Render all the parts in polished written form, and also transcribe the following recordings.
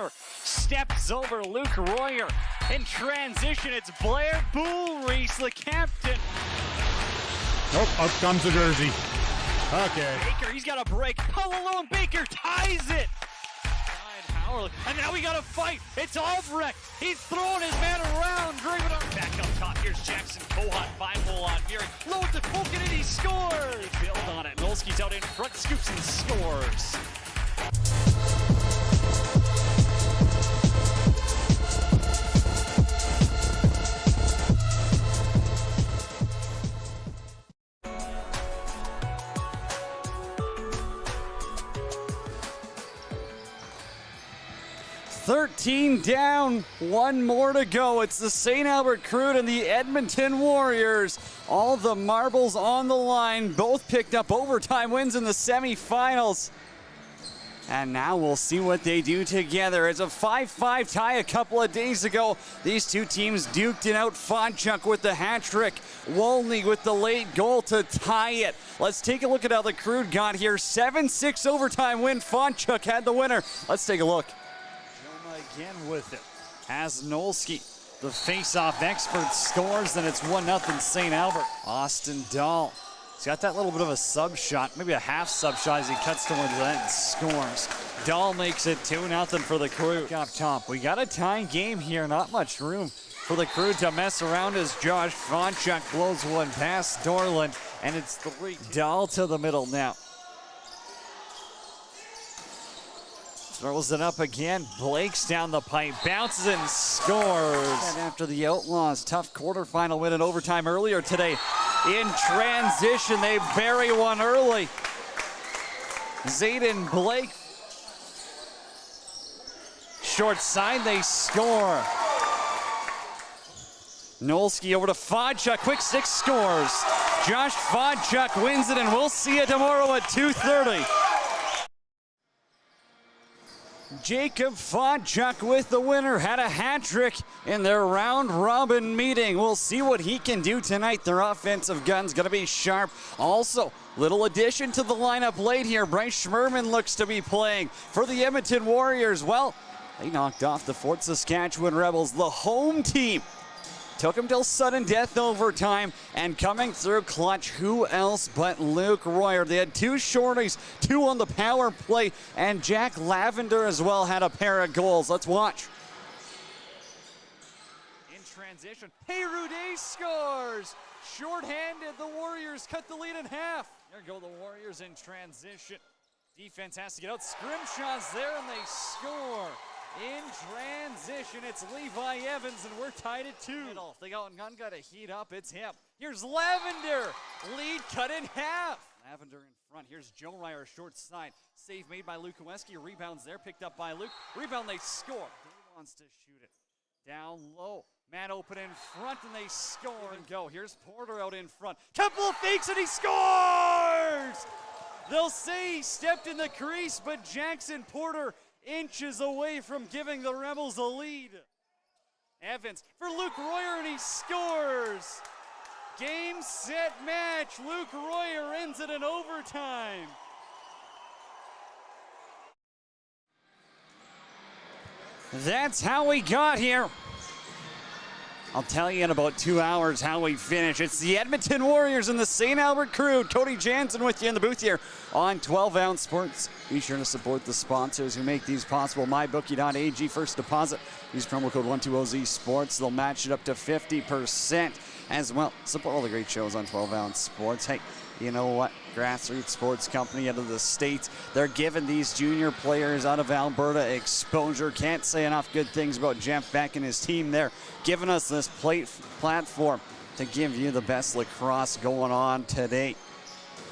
Porter steps over Luke Royer. In transition, it's Blair Bullreese, the captain. Oh, up comes the jersey. Okay. Baker, he's got a break. All alone, Baker ties it. And now we got a fight. It's Albrecht. He's throwing his man around. Driving up. Back up top. Here's Jackson Cohut. 5-hole on Geary. Low at the poke and he scores. Build on it. Nolski's out in front. Scoops and scores. $13 down, one more to go. It's the St. Albert Crude and the Edmonton Warriors. All the marbles on the line. Both picked up overtime wins in the semifinals. And now we'll see what they do together. It's a 5-5 tie a couple of days ago. These two teams duked it out. Fonchuk with the hat trick. Wolney with the late goal to tie it. Let's take a look at how the Crude got here. 7-6 overtime win. Fonchuk had the winner. Let's take a look. Again with it. As Nolski, the face-off expert, scores, then it's 1-0 St. Albert. Austin Dahl. He's got that little bit of a sub shot, maybe a half sub shot as he cuts towards that and scores. Dahl makes it 2-0 for the Crude. Up top, we got a tie game here. Not much room for the Crude to mess around as Josh Fonchuk blows one past Dorland, and it's 3. Dahl to the middle now. Throws it up again. Blake's down the pipe, bounces and scores. And after the Outlaws' tough quarterfinal win in overtime earlier today, in transition, they bury one early. Zayden Blake. Short side, they score. Nolski over to Fonchuk. Quick stick scores. Josh Fonchuk wins it, and we'll see you tomorrow at 2:30. Jacob Fonchuk with the winner, had a hat trick in their round robin meeting. We'll see what he can do tonight. Their offensive gun's gonna be sharp. Also, little addition to the lineup late here. Bryce Schmerman looks to be playing for the Edmonton Warriors. Well, they knocked off the Fort Saskatchewan Rebels, the home team. Took him till sudden death overtime, and coming through clutch, who else but Luke Royer? They had 2 shorties, 2 on the power play, and Jack Lavender as well had a pair of goals. Let's watch. In transition, Rude scores! Short-handed, the Warriors cut the lead in half. There go the Warriors in transition. Defense has to get out, scrimshaws there, and they score. In transition, it's Levi Evans, and we're tied at 2. If they got to heat up, it's him. Here's Lavender, lead cut in half. Lavender in front. Here's Joe Ryer, short side. Save made by Luke Koweski. Rebounds there, picked up by Luke. Rebound, they score. He wants to shoot it. Down low. Man open in front, and they score and go. Here's Porter out in front. Couple of fakes, and he scores! They'll say he stepped in the crease, but Jackson Porter inches away from giving the Rebels a lead. Evans for Luke Royer, and he scores. Game, set, match. Luke Royer ends it in overtime. That's how we got here. I'll tell you in about 2 hours how we finish. It's the Edmonton Warriors and the St. Albert Crude. Cody Jansen with you in the booth here on 12 Ounce Sports. Be sure to support the sponsors who make these possible. MyBookie.ag, first deposit. Use promo code 120Z Sports. They'll match it up to 50% as well. Support all the great shows on 12 Ounce Sports. Hey, you know what? Grassroots sports company out of the States. They're giving these junior players out of Alberta exposure. Can't say enough good things about Jeff Beck and his team there, giving us this platform to give you the best lacrosse going on today.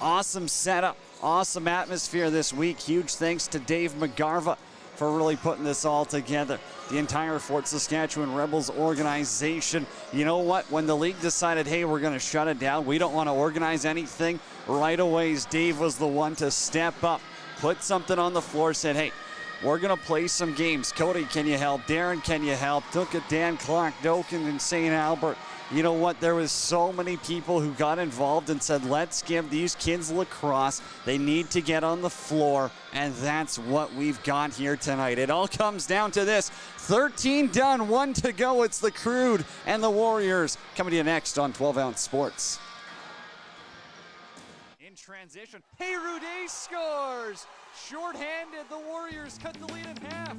Awesome setup, awesome atmosphere this week. Huge thanks to Dave McGarva for really putting this all together. The entire Fort Saskatchewan Rebels organization. You know what? When the league decided, hey, we're going to shut it down, we don't want to organize anything, right away, Dave was the one to step up, put something on the floor, said, hey, We're going to play some games. Cody, can you help? Darren, can you help? Look at Dan Clark, Doken, and St. Albert. You know what? There was so many people who got involved and said, let's give these kids lacrosse. They need to get on the floor, and that's what we've got here tonight. It all comes down to this. 13 done, 1 to go. It's the Crude and the Warriors. Coming to you next on 12-Ounce Sports. In transition, hey, Rude scores! Short-handed, the Warriors cut the lead in half.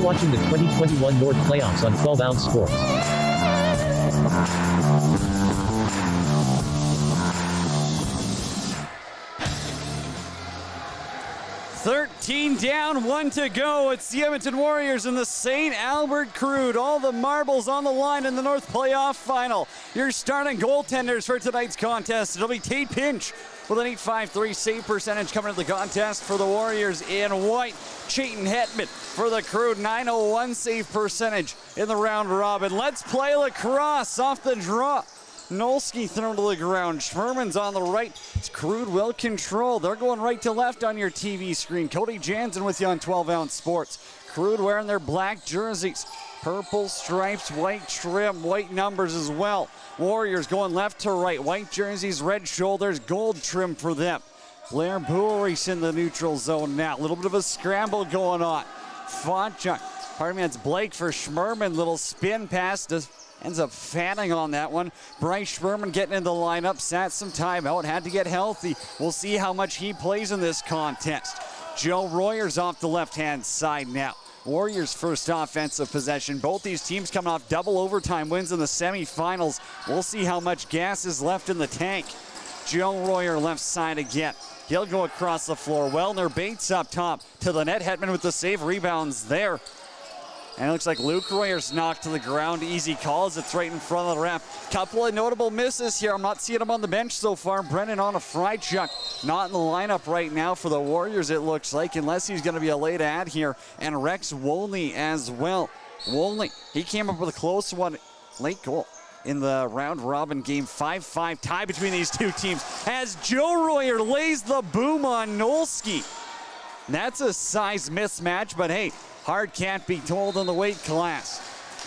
watching the 2021 North Playoffs on 12-ounce Sports. 13 down, 1 to go. It's the Edmonton Warriors and the St. Albert Crude. All the marbles on the line in the North Playoff Final. Your starting goaltenders for tonight's contest. It'll be Tate Pinch with an .853 save percentage coming to the contest for the Warriors in white. Chayton Hetman for the Crude, .901 save percentage in the round robin. Let's play lacrosse off the draw. Nolski thrown to the ground. Schmerman's on the right. It's Crude well controlled. They're going right to left on your TV screen. Cody Jansen with you on 12-ounce Sports. Crude wearing their black jerseys. Purple stripes, white trim, white numbers as well. Warriors going left to right. White jerseys, red shoulders, gold trim for them. Blair Boulris in the neutral zone now. A little bit of a scramble going on. Fonchuk. Pardon me, that's Blake for Schmerman. Little spin pass. Ends up fanning on that one. Bryce Schmerman getting in the lineup. Sat some time out. Had to get healthy. We'll see how much he plays in this contest. Joe Royer's off the left-hand side now. Warriors' first offensive possession. Both these teams coming off double overtime wins in the semifinals. We'll see how much gas is left in the tank. Joe Royer left side again. He'll go across the floor. Wellner Bates up top to the net. Hetman with the save. Rebounds there. And it looks like Luke Royer's knocked to the ground. Easy calls. It's right in front of the ref. Couple of notable misses here. I'm not seeing him on the bench so far. Brennan on a fry chuck. Not in the lineup right now for the Warriors, it looks like, unless he's going to be a late ad here. And Rex Wolney as well. Wolney, he came up with a close one. Late goal in the round robin game. 5-5 tie between these two teams as Joe Royer lays the boom on Nolski. That's a size mismatch, but hey, hard can't be told in the weight class.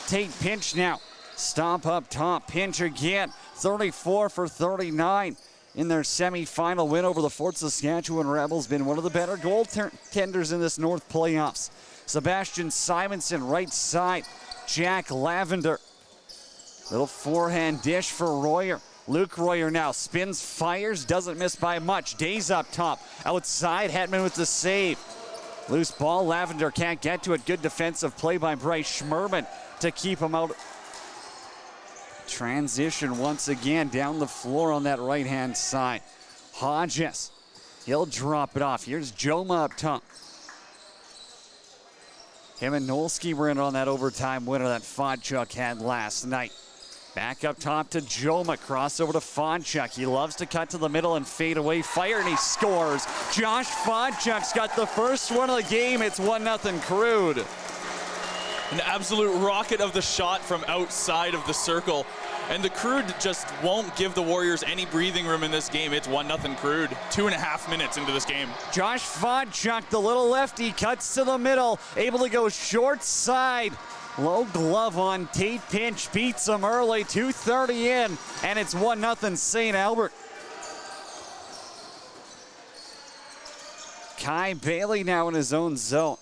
Tate Pinch now. Stomp up top. Pinch again. 34 for 39 in their semifinal win over the Fort Saskatchewan Rebels. Been one of the better goaltenders in this North playoffs. Sebastian Simonson, right side. Jack Lavender. Little forehand dish for Royer. Luke Royer now spins, fires, doesn't miss by much. Days up top. Outside, Hetman with the save. Loose ball, Lavender can't get to it. Good defensive play by Bryce Schmerman to keep him out. Transition once again down the floor on that right-hand side. Hodges, he'll drop it off. Here's Joma up top. Him and Nolski were in on that overtime winner that Fonchuk had last night. Back up top to Joma, crossover to Fonchuk. He loves to cut to the middle and fade away, fire, and he scores. Josh Fonchuk's got the first one of the game. It's 1-0 Crude. An absolute rocket of the shot from outside of the circle. And the Crude just won't give the Warriors any breathing room in this game. It's 1-0 Crude. 2.5 minutes into this game. Josh Fonchuk, the little lefty, cuts to the middle, able to go short side. Low glove on Tate Pinch, beats him early, 2:30 in, and it's 1-0 St. Albert. Kai Bailey now in his own zone.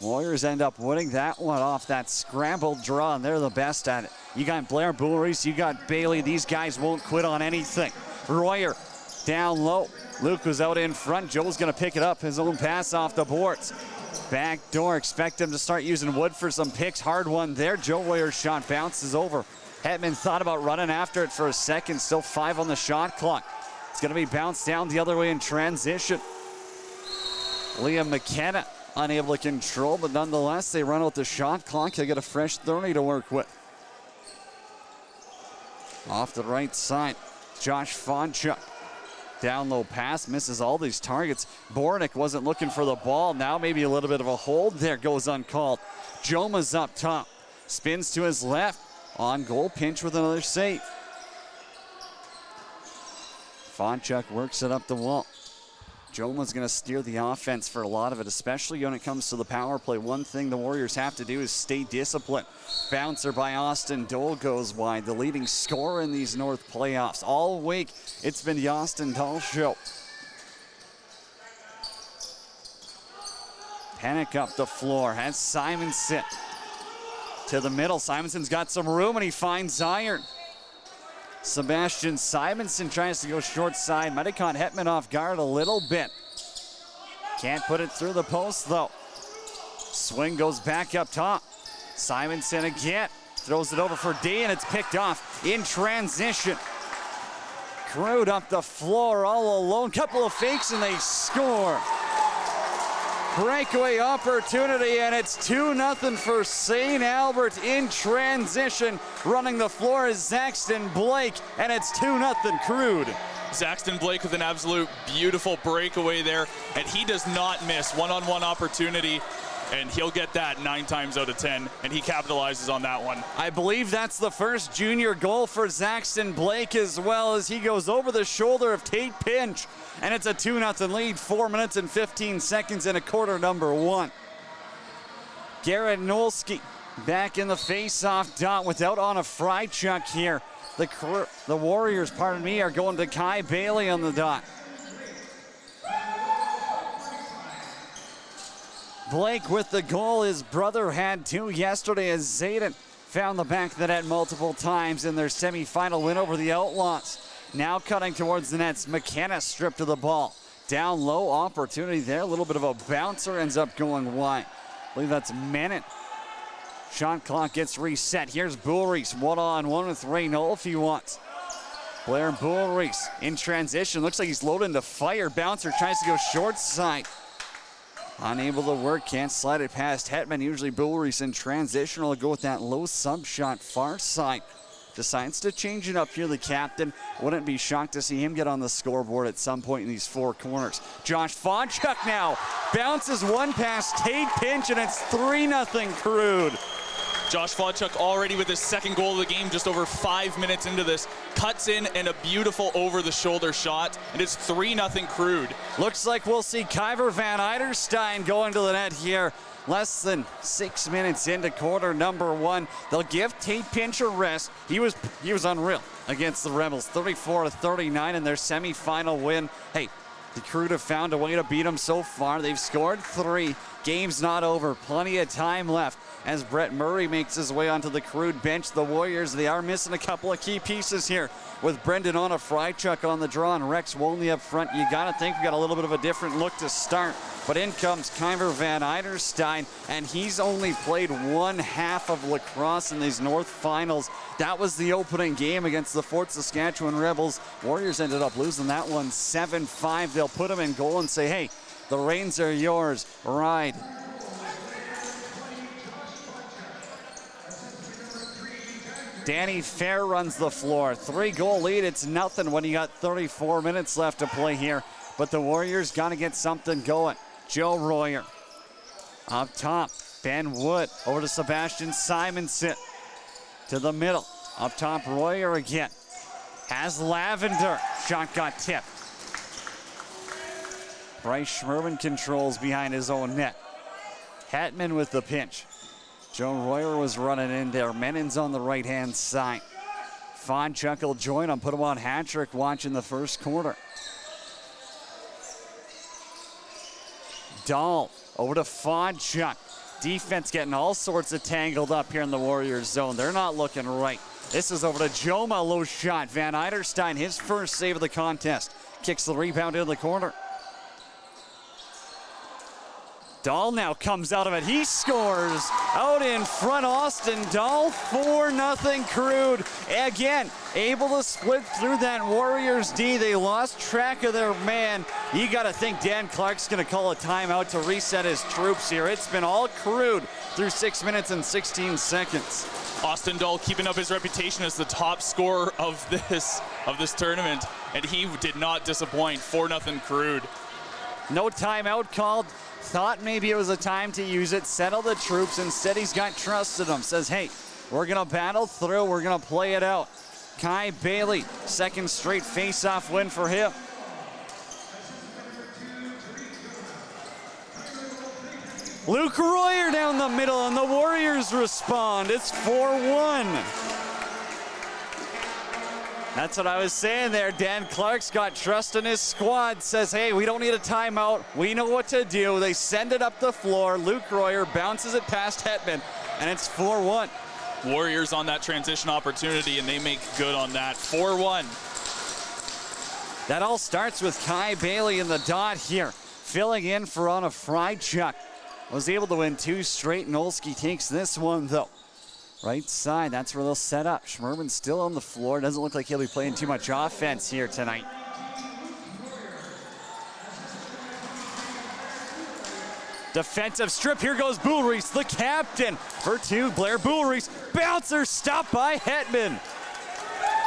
Warriors end up winning that one off that scrambled draw, and they're the best at it. You got Blair Boulris, you got Bailey. These guys won't quit on anything. Royer down low. Luke was out in front. Joe's going to pick it up. His own pass off the boards. Back door, expect him to start using Wood for some picks. Hard one there. Joe Royer's shot bounces over. Hetman thought about running after it for a second. Still 5 on the shot clock. It's going to be bounced down the other way in transition. Liam McKenna unable to control, but nonetheless, they run out the shot clock. He'll get a fresh 30 to work with. Off the right side, Josh Fonchuk. Down low pass, misses all these targets. Bornick wasn't looking for the ball. Now maybe a little bit of a hold there, goes uncalled. Joma's up top, spins to his left. On goal, Pinch with another save. Fonchuk works it up the wall. Joma's going to steer the offense for a lot of it, especially when it comes to the power play. One thing the Warriors have to do is stay disciplined. Bouncer by Austin Dole goes wide, the leading scorer in these North playoffs. All week, it's been the Austin Dole show. Panic up the floor, has Simonson to the middle. Simonson's got some room and he finds iron. Sebastian Simonson tries to go short side. Might have caught Hetman off guard a little bit. Can't put it through the post though. Swing goes back up top. Simonson again. Throws it over for D, and it's picked off in transition. Crude up the floor all alone. Couple of fakes, and they score. Breakaway opportunity, and it's 2-0 for St. Albert in transition. Running the floor is Zaxton Blake, and it's 2-0 Crude. Zaxton Blake with an absolute beautiful breakaway there, and he does not miss one-on-one opportunity, and he'll get that 9 times out of 10, and he capitalizes on that one. I believe that's the first junior goal for Zaxton Blake, as well as he goes over the shoulder of Tate Pinch, and it's a 2-0 lead, 4 minutes and 15 seconds in a quarter number 1. Garrett Nolsky back in the face-off dot without on a Fonchuk here. The Warriors, pardon me, are going to Kai Bailey on the dot. Blake with the goal. His brother had 2 yesterday as Zayden found the back of the net multiple times in their semifinal win over the Outlaws. Now cutting towards the nets, McKenna stripped of the ball. Down low, opportunity there. A little bit of a bouncer, ends up going wide. I believe that's Menon. Shot clock gets reset. Here's Bullreese, one-on-one with Ray Knoll if he wants. Blair Bullreese in transition. Looks like he's loaded into fire. Bouncer tries to go short side. Unable to work, can't slide it past Hetman. Usually Bullreese in transition will go with that low sub shot far side. Decides to change it up here, the captain. Wouldn't be shocked to see him get on the scoreboard at some point in these 4 corners. Josh Fonchuk now bounces one past Tate Pinch, and it's 3-0 Crude. Josh Fonchuk already with his second goal of the game, just over 5 minutes into this. Cuts in and a beautiful over-the-shoulder shot, and it's 3-0 Crude. Looks like we'll see Kyver Van Eiderstein going to the net here. Less than 6 minutes into quarter number 1. They'll give Tate Pinch a rest. He was unreal against the Rebels. 34-39 in their semifinal win. Hey, the Crude have found a way to beat them so far. They've scored 3. Game's not over. Plenty of time left as Brett Murray makes his way onto the Crude bench. The Warriors, they are missing a couple of key pieces here with Brendan on a Fonchuk on the draw and Rex Wolney up front. You got to think we got a little bit of a different look to start. But in comes Kyver Van Eiderstein, and he's only played 1/2 of lacrosse in these North Finals. That was the opening game against the Fort Saskatchewan Rebels. Warriors ended up losing that one 7-5. They'll put him in goal and say, hey, the reins are yours. Ride. Danny Fair runs the floor. 3-goal lead. It's nothing when you got 34 minutes left to play here. But the Warriors got to get something going. Joe Royer up top. Ben Wood over to Sebastian Simonson. To the middle. Up top, Royer again. Has Lavender. Shot got tipped. Bryce Schmerman controls behind his own net. Hetman with the pinch. Joe Royer was running in there. Menon's on the right-hand side. Fonchuk will join him. Put him on hat-trick watch in the first quarter. Dahl over to Fonchuk. Defense getting all sorts of tangled up here in the Warriors zone. They're not looking right. This is over to Joma. Low shot. Van Eiderstein, his first save of the contest. Kicks the rebound in the corner. Dahl now comes out of it. He scores out in front. Austin Dahl, 4-0 Crude. Again, able to split through that Warriors D. They lost track of their man. You got to think Dan Clark's going to call a timeout to reset his troops here. It's been all Crude through 6 minutes and 16 seconds. Austin Dahl keeping up his reputation as the top scorer of this tournament, and he did not disappoint. 4-0 Crude. No timeout called. Thought maybe it was a time to use it, settle the troops. Instead, he's got trust in them. Says, hey, we're going to battle through. We're going to play it out. Kai Bailey, second straight face-off win for him. Luke Royer down the middle, and the Warriors respond. It's 4-1. That's what I was saying there. Dan Clark's got trust in his squad. Says, hey, we don't need a timeout. We know what to do. They send it up the floor. Luke Royer bounces it past Hetman, and it's 4-1. Warriors on that transition opportunity, and they make good on that. 4-1. That all starts with Kai Bailey in the dot here. Filling in for on a Fonchuk. was able to win 2 straight. Nolski takes this one, though. Right side, that's where they'll set up. Schmerman's still on the floor. Doesn't look like he'll be playing too much offense here tonight. Defensive strip, here goes Bullreese, the captain. For 2, Blair Bullreese. Bouncer stopped by Hetman.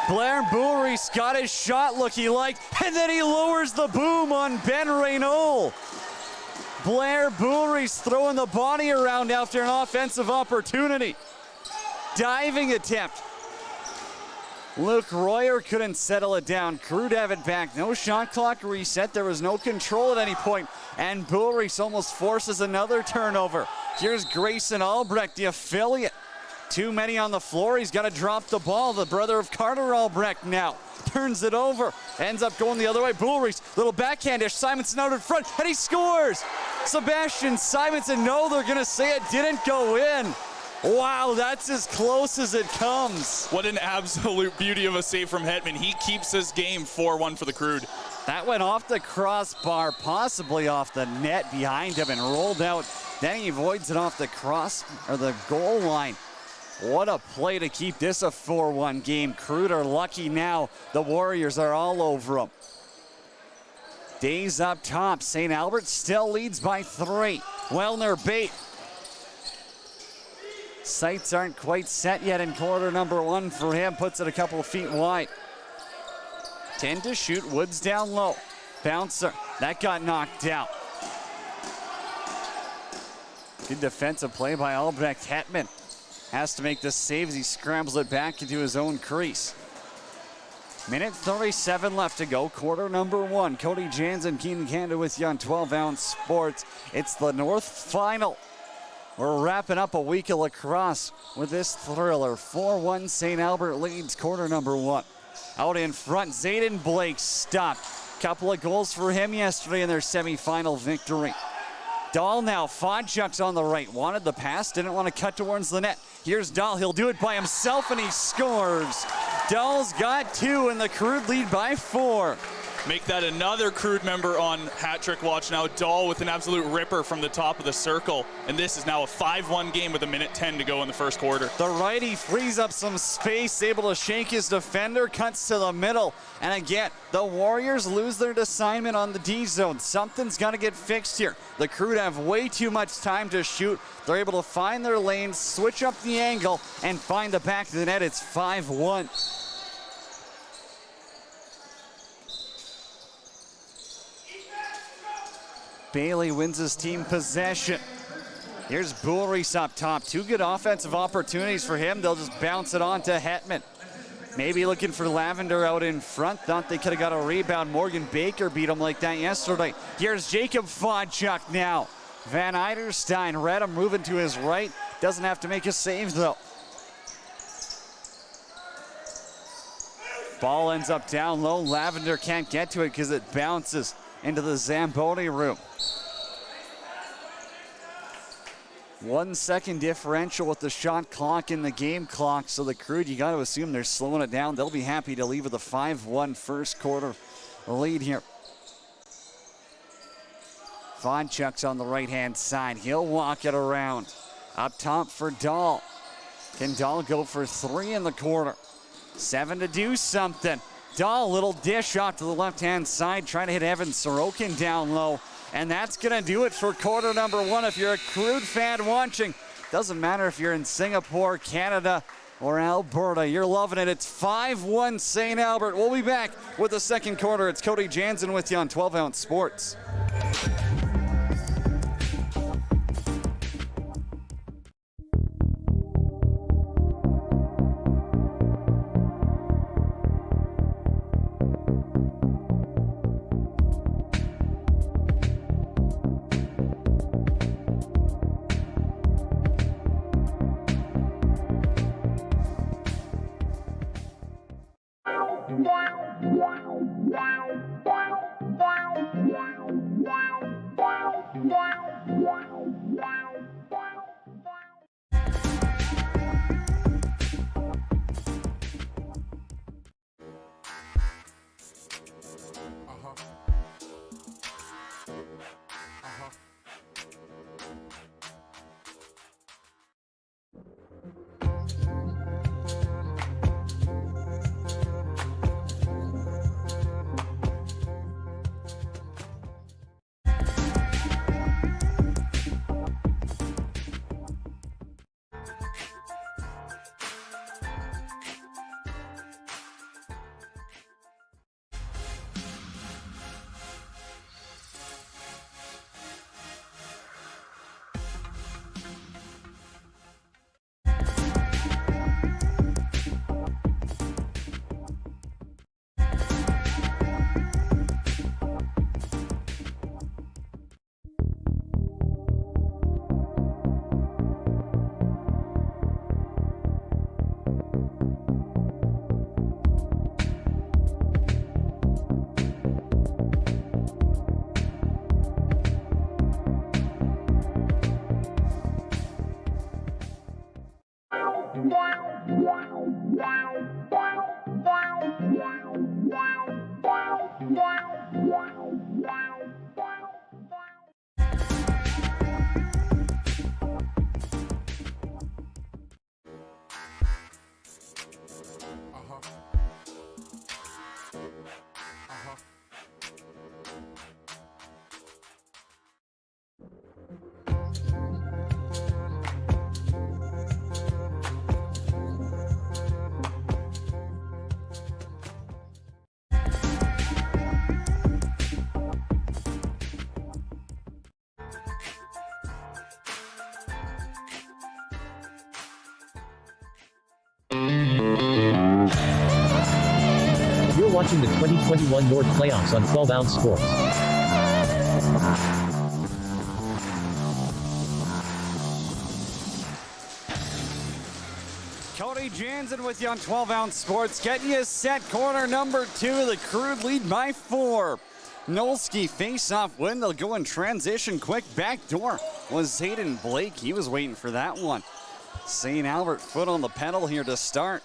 Blair Bullreese got his shot look he liked, and then he lowers the boom on Ben Reynaud. Blair Bullreese throwing the body around after an offensive opportunity. Diving attempt. Luke Royer couldn't settle it down. Crude have it back. No shot clock reset. There was no control at any point. And Bullreese almost forces another turnover. Here's Grayson Albrecht, the affiliate. Too many on the floor. He's got to drop the ball. The brother of Carter Albrecht now turns it over. Ends up going the other way. Bullreese, little backhandish. Simonson out in front, and he scores. Sebastian Simonson, no, they're going to say it didn't go in. Wow, that's as close as it comes. What an absolute beauty of a save from Hetman. He keeps this game 4-1 for the Crude. That went off the crossbar, possibly off the net behind him and rolled out. Then he avoids it off the cross or the goal line. What a play to keep this a 4-1 game. Crude are lucky now. The Warriors are all over them. Days up top. St. Albert still leads by 3. Wellner bait. Sights aren't quite set yet in quarter number 1 for him. Puts it a couple of feet wide. 10 to shoot. Woods down low. Bouncer. That got knocked out. Good defensive play by Albrecht. Hetman has to make the save as he scrambles it back into his own crease. Minute 37 left to go. Quarter number 1. Cody Jansen, Keenan Canada with you on 12-ounce sports. It's the North Final. We're wrapping up a week of lacrosse with this thriller. 4-1 St. Albert leads quarter number 1. Out in front, Zayden Blake stopped. Couple of goals for him yesterday in their semifinal victory. Dahl now, Fonchuk's on the right. Wanted the pass, didn't want to cut towards the net. Here's Dahl, he'll do it by himself and he scores. Dahl's got 2 and the Crude lead by 4. Make that another Crude member on hat trick watch now. Dahl with an absolute ripper from the top of the circle. And this is now a 5-1 game with a minute 10 to go in the first quarter. The righty frees up some space, able to shake his defender, cuts to the middle. And again, the Warriors lose their assignment on the D zone. Something's got to get fixed here. The Crude have way too much time to shoot. They're able to find their lane, switch up the angle, and find the back of the net. It's 5-1. Bailey wins his team possession. Here's Bullreese up top. 2 good offensive opportunities for him. They'll just bounce it on to Hetman. Maybe looking for Lavender out in front. Thought they could have got a rebound. Morgan Baker beat him like that yesterday. Here's Jacob Fonchuk now. Van Eiderstein read him, moving to his right. Doesn't have to make a save though. Ball ends up down low. Lavender can't get to it because it bounces into the Zamboni room. 1 second differential with the shot clock and the game clock. So the Crude, you got to assume they're slowing it down. They'll be happy to leave with a 5-1 first quarter lead here. Fonchuk's on the right-hand side. He'll walk it around. Up top for Dahl. Can Dahl go for 3 in the quarter? 7 to do something. Dahl, little dish out to the left-hand side, trying to hit Evan Sorokin down low. And that's going to do it for quarter number 1. If you're a Crude fan watching, doesn't matter if you're in Singapore, Canada, or Alberta, you're loving it. It's 5-1 St. Albert. We'll be back with the second quarter. It's Cody Jansen with you on 12-ounce sports. You're watching the 2021 North Playoffs on 12-ounce sports. Cody Jansen with you on 12-ounce sports, getting you set. Corner number 2, the Crude lead by 4. Nolski face-off win. They'll go in transition quick. Back door was Zayden Blake. He was waiting for that one. St. Albert foot on the pedal here to start.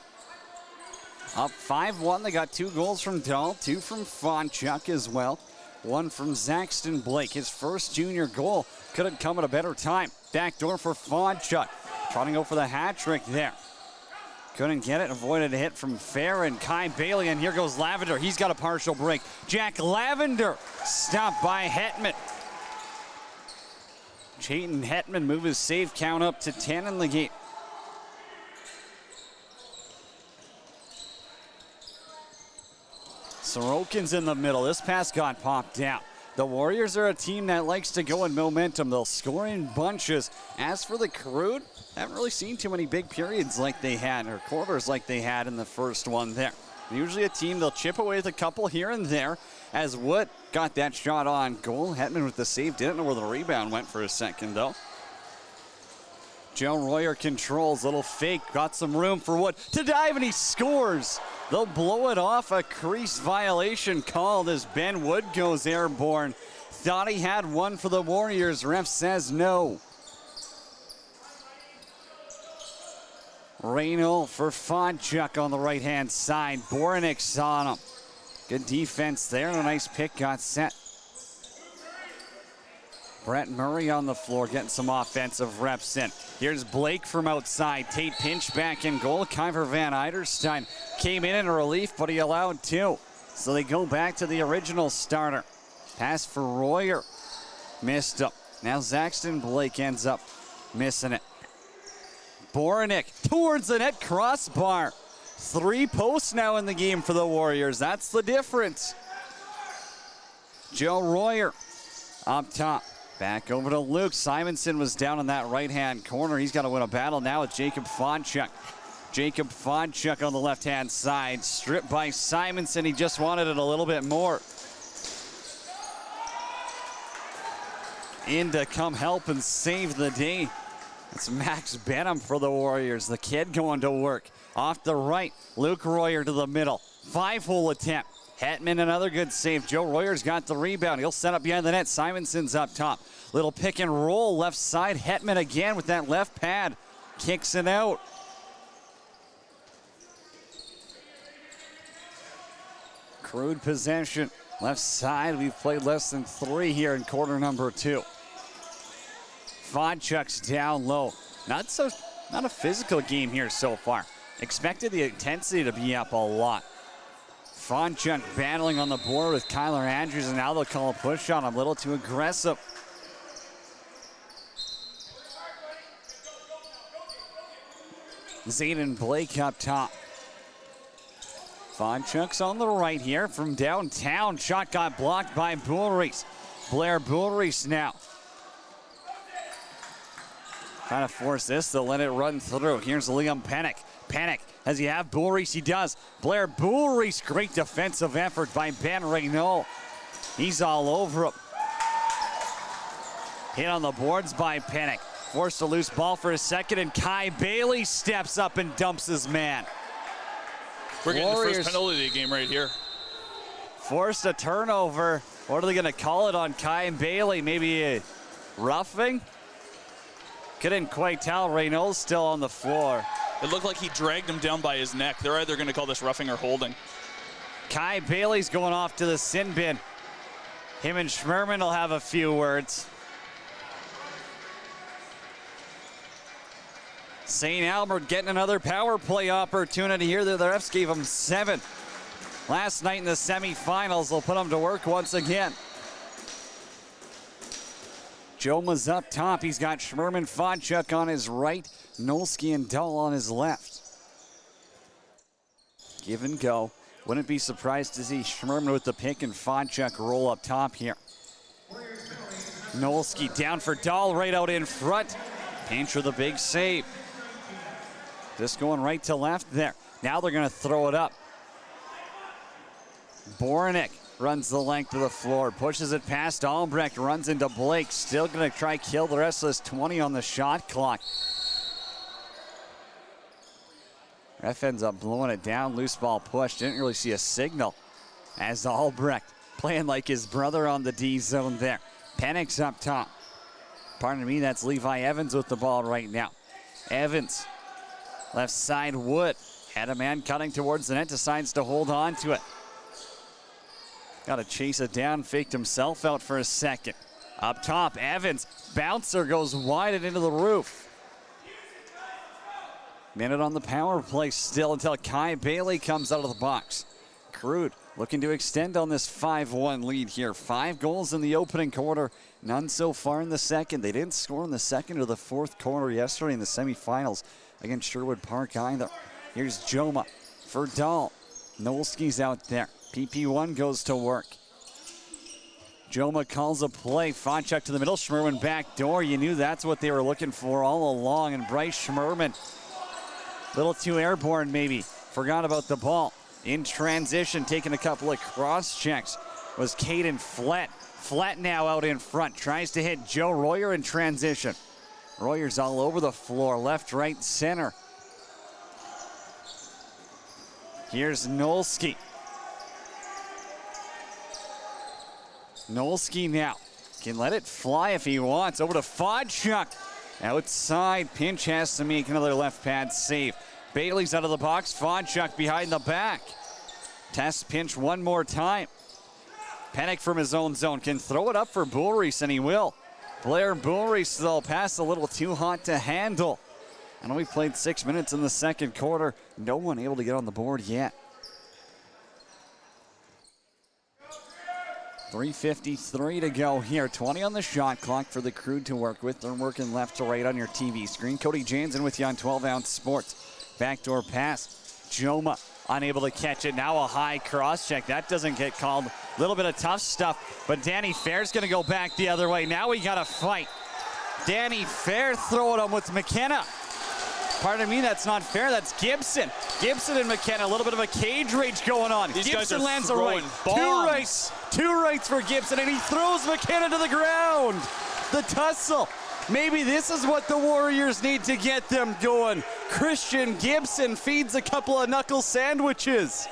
Up 5-1. They got 2 goals from Dahl, 2 from Fonchuk as well. 1 from Zaxton Blake. His first junior goal couldn't come at a better time. Back door for Fonchuk. Trying to go for the hat trick there. Couldn't get it. Avoided a hit from Fair and Kai Bailey. And here goes Lavender. He's got a partial break. Jack Lavender stopped by Hetman. Jayden Hetman move his save count up to 10 in the game. Sorokin's in the middle. This pass got popped out. The Warriors are a team that likes to go in momentum. They'll score in bunches. As for the Crude, haven't really seen too many big periods like they had, or quarters like they had in the first one there. Usually a team, they'll chip away with a couple here and there. As Wood got that shot on goal. Hetman with the save. Didn't know where the rebound went for a second, though. Joe Royer controls. Little fake. Got some room for Wood to dive, and he scores. They'll blow it off. A crease violation called as Ben Wood goes airborne. Thought he had one for the Warriors. Ref says no. Reynold for Fonchuk on the right-hand side. Boronik's on him. Good defense there, and a nice pick got set. Brett Murray on the floor getting some offensive reps in. Here's Blake from outside. Tate pinched back in goal. Kyver Van Eiderstein came in relief, but he allowed 2. So they go back to the original starter. Pass for Royer. Missed up. Now Zaxton Blake ends up missing it. Boronik towards the net, crossbar. 3 posts now in the game for the Warriors. That's the difference. Joe Royer up top. Back over to Luke. Simonson was down in that right-hand corner. He's got to win a battle now with Jacob Fonchuk. Jacob Fonchuk on the left-hand side. Stripped by Simonson. He just wanted it a little bit more. In to come help and save the day. It's Max Benham for the Warriors. The kid going to work. Off the right, Luke Royer to the middle. 5-hole attempt. Hetman, another good save. Joe Royer's got the rebound. He'll set up behind the net. Simonson's up top. Little pick and roll left side. Hetman again with that left pad. Kicks it out. Crude possession. Left side. We've played less than 3 here in quarter number 2. Fonchuk's down low. Not a physical game here so far. Expected the intensity to be up a lot. Fonchuk battling on the board with Kyler Andrews, and now they'll call a push on him. A little too aggressive. Zayden Blake up top. Fonchuk's on the right here from downtown. Shot got blocked by Bullreese. Blair Bullreese now. Trying to force this, they'll let it run through. Here's Liam Panic. Panic, as you have Bullreese, he does. Blair Bullreese, great defensive effort by Ben Reynaud. He's all over him. Hit on the boards by Panic. Forced a loose ball for a second, and Kai Bailey steps up and dumps his man. We're getting the first penalty of the game right here. Forced a turnover. What are they going to call it on Kai and Bailey? Maybe a roughing? Couldn't quite tell. Reynaud's still on the floor. It looked like he dragged him down by his neck. They're either going to call this roughing or holding. Kai Bailey's going off to the sin bin. Him and Schmerman will have a few words. St. Albert getting another power play opportunity here. The refs gave him 7 last night in the semifinals. They'll put him to work once again. Joma's up top. He's got Schmerman, Fonchuk on his right, Nolski and Dull on his left. Give and go. Wouldn't be surprised to see Schmerman with the pick and Fonchuk roll up top here. Nolski down for Dahl right out in front. Pinch with a big save. Just going right to left there. Now they're going to throw it up. Bornick runs the length of the floor, pushes it past Albrecht, runs into Blake. Still going to try kill the rest of this 20 on the shot clock. Ref ends up blowing it down, loose ball push. Didn't really see a signal as Albrecht playing like his brother on the D zone there. Penix up top. Pardon me, that's Levi Evans with the ball right now. Evans, left side Wood. Had a man cutting towards the net, decides to hold on to it. Got to chase it down, faked himself out for a second. Up top, Evans, bouncer goes wide and into the roof. Minute on the power play still until Kai Bailey comes out of the box. Crude looking to extend on this 5-1 lead here. 5 goals in the opening quarter, none so far in the second. They didn't score in the second or the fourth quarter yesterday in the semifinals against Sherwood Park either. Here's Joma for Dahl. Nolski's out there. PP1 goes to work. Joma calls a play. Fonchuk to the middle. Schmerman back door. You knew that's what they were looking for all along. And Bryce Schmerman, a little too airborne maybe. Forgot about the ball. In transition, taking a couple of cross checks was Caden Flett. Flett now out in front. Tries to hit Joe Royer in transition. Royer's all over the floor. Left, right, center. Here's Nolski. Nolski now can let it fly if he wants. Over to Fonchuk. Outside, Pinch has to make another left pad save. Bailey's out of the box. Fonchuk behind the back. Tests Pinch one more time. Pennick from his own zone can throw it up for Bullreese, and he will. Blair Bullreese, though, pass a little too hot to handle. I know we played 6 minutes in the second quarter. No one able to get on the board yet. 3:53 to go here. 20 on the shot clock for the Crude to work with. They're working left to right on your TV screen. Cody Jansen with you on 12-ounce sports. Backdoor pass. Joma unable to catch it. Now a high cross check. That doesn't get called. A little bit of tough stuff, but Danny Fair's going to go back the other way. Now we got to fight. Danny Fair throwing him with McKenna. Pardon me, that's not fair. That's Gibson. Gibson and McKenna, a little bit of a cage rage going on. These Gibson guys are lands a right. bombs. Two rights for Gibson, and he throws McKenna to the ground. The tussle. Maybe this is what the Warriors need to get them going. Christian Gibson feeds a couple of knuckle sandwiches.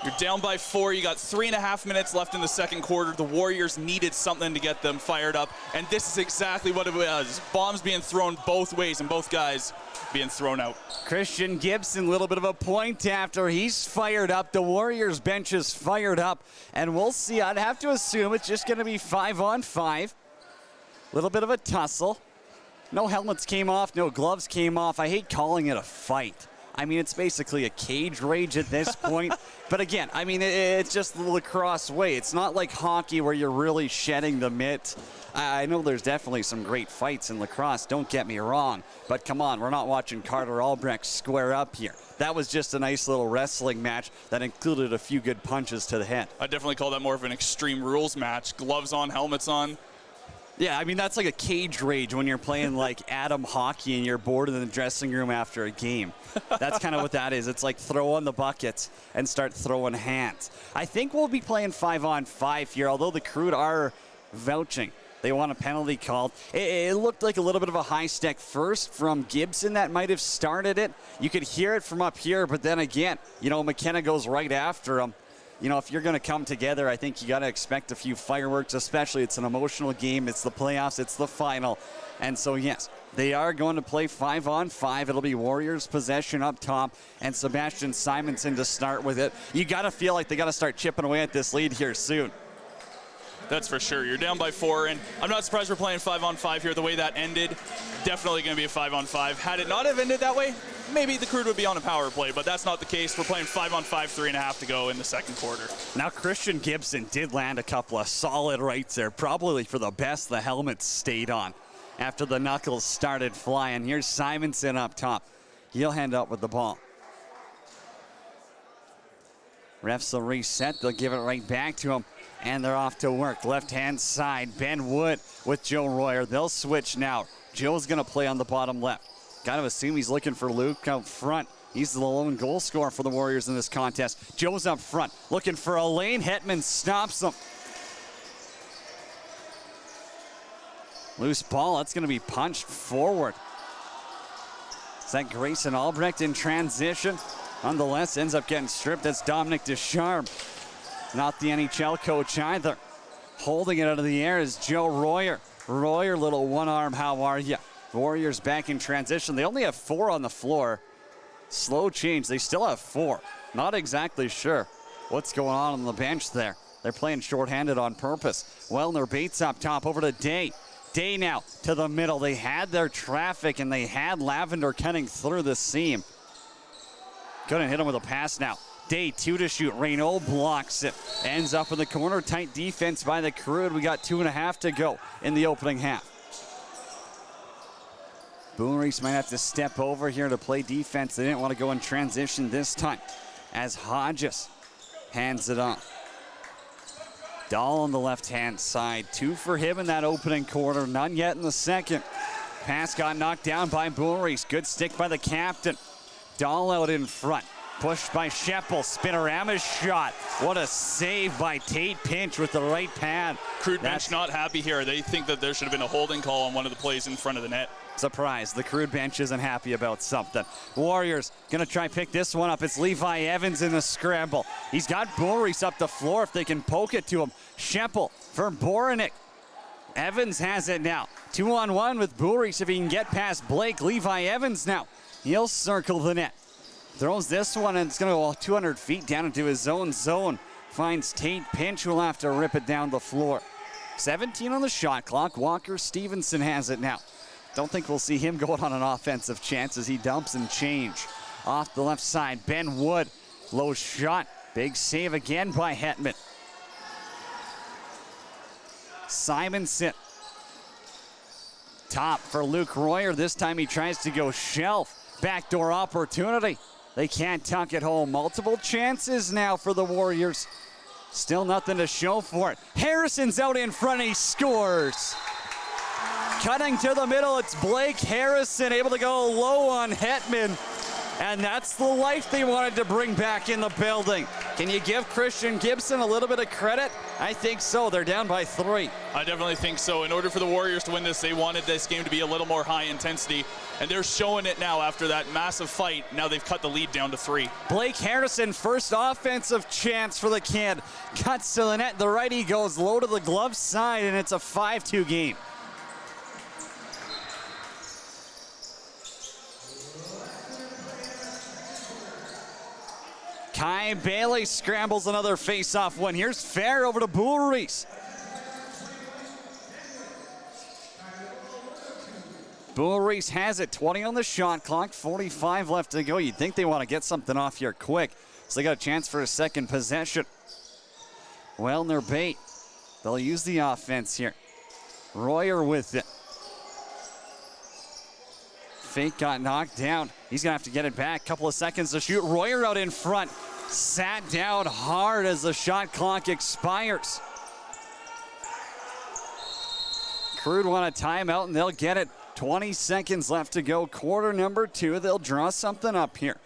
You're down by 4. You got 3.5 minutes left in the second quarter. The Warriors needed something to get them fired up, and this is exactly what it was. Bombs being thrown both ways, and both guys being thrown out. Christian Gibson, a little bit of a point after. He's fired up. The Warriors bench is fired up, and we'll see. I'd have to assume it's just going to be 5-on-5. A little bit of a tussle. No helmets came off, no gloves came off. I hate calling it a fight. I mean, it's basically a cage rage at this point. But again, I mean, it's just the lacrosse way. It's not like hockey where you're really shedding the mitt. I know there's definitely some great fights in lacrosse, don't get me wrong. But come on, we're not watching Carter Albrecht square up here. That was just a nice little wrestling match that included a few good punches to the head. I definitely call that more of an Extreme Rules match. Gloves on, helmets on. Yeah, I mean, that's like a cage rage when you're playing like Atom hockey and you're bored in the dressing room after a game. That's kind of what that is. It's like throw on the buckets and start throwing hands. I think we'll be playing 5-on-5 here, although the Crude are vouching. They want a penalty called. It looked like a little bit of a high stick first from Gibson that might have started it. You could hear it from up here, but then again, you know, McKenna goes right after him. You know, if you're going to come together, I think you got to expect a few fireworks, especially it's an emotional game. It's the playoffs. It's the final. And so, yes, They are going to play 5-on-5. It'll be Warriors possession up top and Sebastian Simonson to start with it. You got to feel like they got to start chipping away at this lead here soon. That's for sure. You're down by 4, and I'm not surprised we're playing 5-on-5 here. The way that ended, definitely going to be a 5-on-5. Had it not have ended that way, maybe the Crude would be on a power play, but that's not the case. We're playing 5-on-5, 3.5 to go in the second quarter. Now, Christian Gibson did land a couple of solid rights there, probably for the best the helmet stayed on after the knuckles started flying. Here's Simonson up top. He'll hand up with the ball. Refs will reset. They'll give it right back to him. And they're off to work. Left-hand side, Ben Wood with Joe Royer. They'll switch now. Joe's going to play on the bottom left. Got to assume he's looking for Luke out front. He's the lone goal scorer for the Warriors in this contest. Joe's up front, looking for a lane. Hetman stops him. Loose ball. That's going to be punched forward. Is that Grayson Albrecht in transition? Nonetheless, ends up getting stripped. That's Dominic Descharmes. Not the NHL coach either. Holding it out of the air is Joe Royer. Royer, little one arm, how are you? Warriors back in transition. They only have 4 on the floor. Slow change. They still have 4. Not exactly sure what's going on the bench there. They're playing shorthanded on purpose. Wellner Bates up top over to Day. Day now to the middle. They had their traffic and they had Lavender cutting through the seam. Couldn't hit him with a pass now. Day 2 to shoot. Reynaud blocks it. Ends up in the corner. Tight defense by the Crude. We got 2.5 to go in the opening half. Boone Reese might have to step over here to play defense. They didn't want to go in transition this time as Hodges hands it off. Dahl on the left-hand side. 2 for him in that opening quarter. None yet in the second. Pass got knocked down by Boone Reese. Good stick by the captain. Dahl out in front. Pushed by Scheppel. Spinorama's shot. What a save by Tate Pinch with the right pad. Crude bench not happy here. They think that there should have been a holding call on one of the plays in front of the net. Surprise. The Crude bench isn't happy about something. Warriors going to try pick this one up. It's Levi Evans in the scramble. He's got Boone Reese up the floor if they can poke it to him. Scheppel for Boronik. Evans has it now. 2-on-1 with Boone Reese if he can get past Blake. Levi Evans now. He'll circle the net. Throws this one and it's going to go 200 feet down into his own zone. Finds Tate Pinch who will have to rip it down the floor. 17 on the shot clock. Walker Stevenson has it now. Don't think we'll see him going on an offensive chance as he dumps and change. Off the left side, Ben Wood. Low shot. Big save again by Hetman. Simonson. Top for Luke Royer. This time he tries to go shelf. Backdoor opportunity. They can't tuck it home. Multiple chances now for the Warriors. Still nothing to show for it. Harrison's out in front. He scores. Cutting to the middle, it's Blake Harrison able to go low on Hetman. And that's the life they wanted to bring back in the building. Can you give Christian Gibson a little bit of credit? I think so. They're down by 3. I definitely think so. In order for the Warriors to win this, they wanted this game to be a little more high intensity. And they're showing it now after that massive fight. Now they've cut the lead down to 3. Blake Harrison, first offensive chance for the kid. Cuts to the net. The righty goes low to the glove side, and it's a 5-2 game. Kai Bailey scrambles another face-off one. Here's Fair over to Boone Reese. Boone Reese has it. 20 on the shot clock. 45 left to go. You'd think they want to get something off here quick. So they got a chance for a second possession. Wellner bait. They'll use the offense here. Royer with it. Fake got knocked down. He's going to have to get it back. Couple of seconds to shoot. Royer out in front. Sat down hard as the shot clock expires. Crude want a timeout, and they'll get it. 20 seconds left to go. Quarter number 2. They'll draw something up here.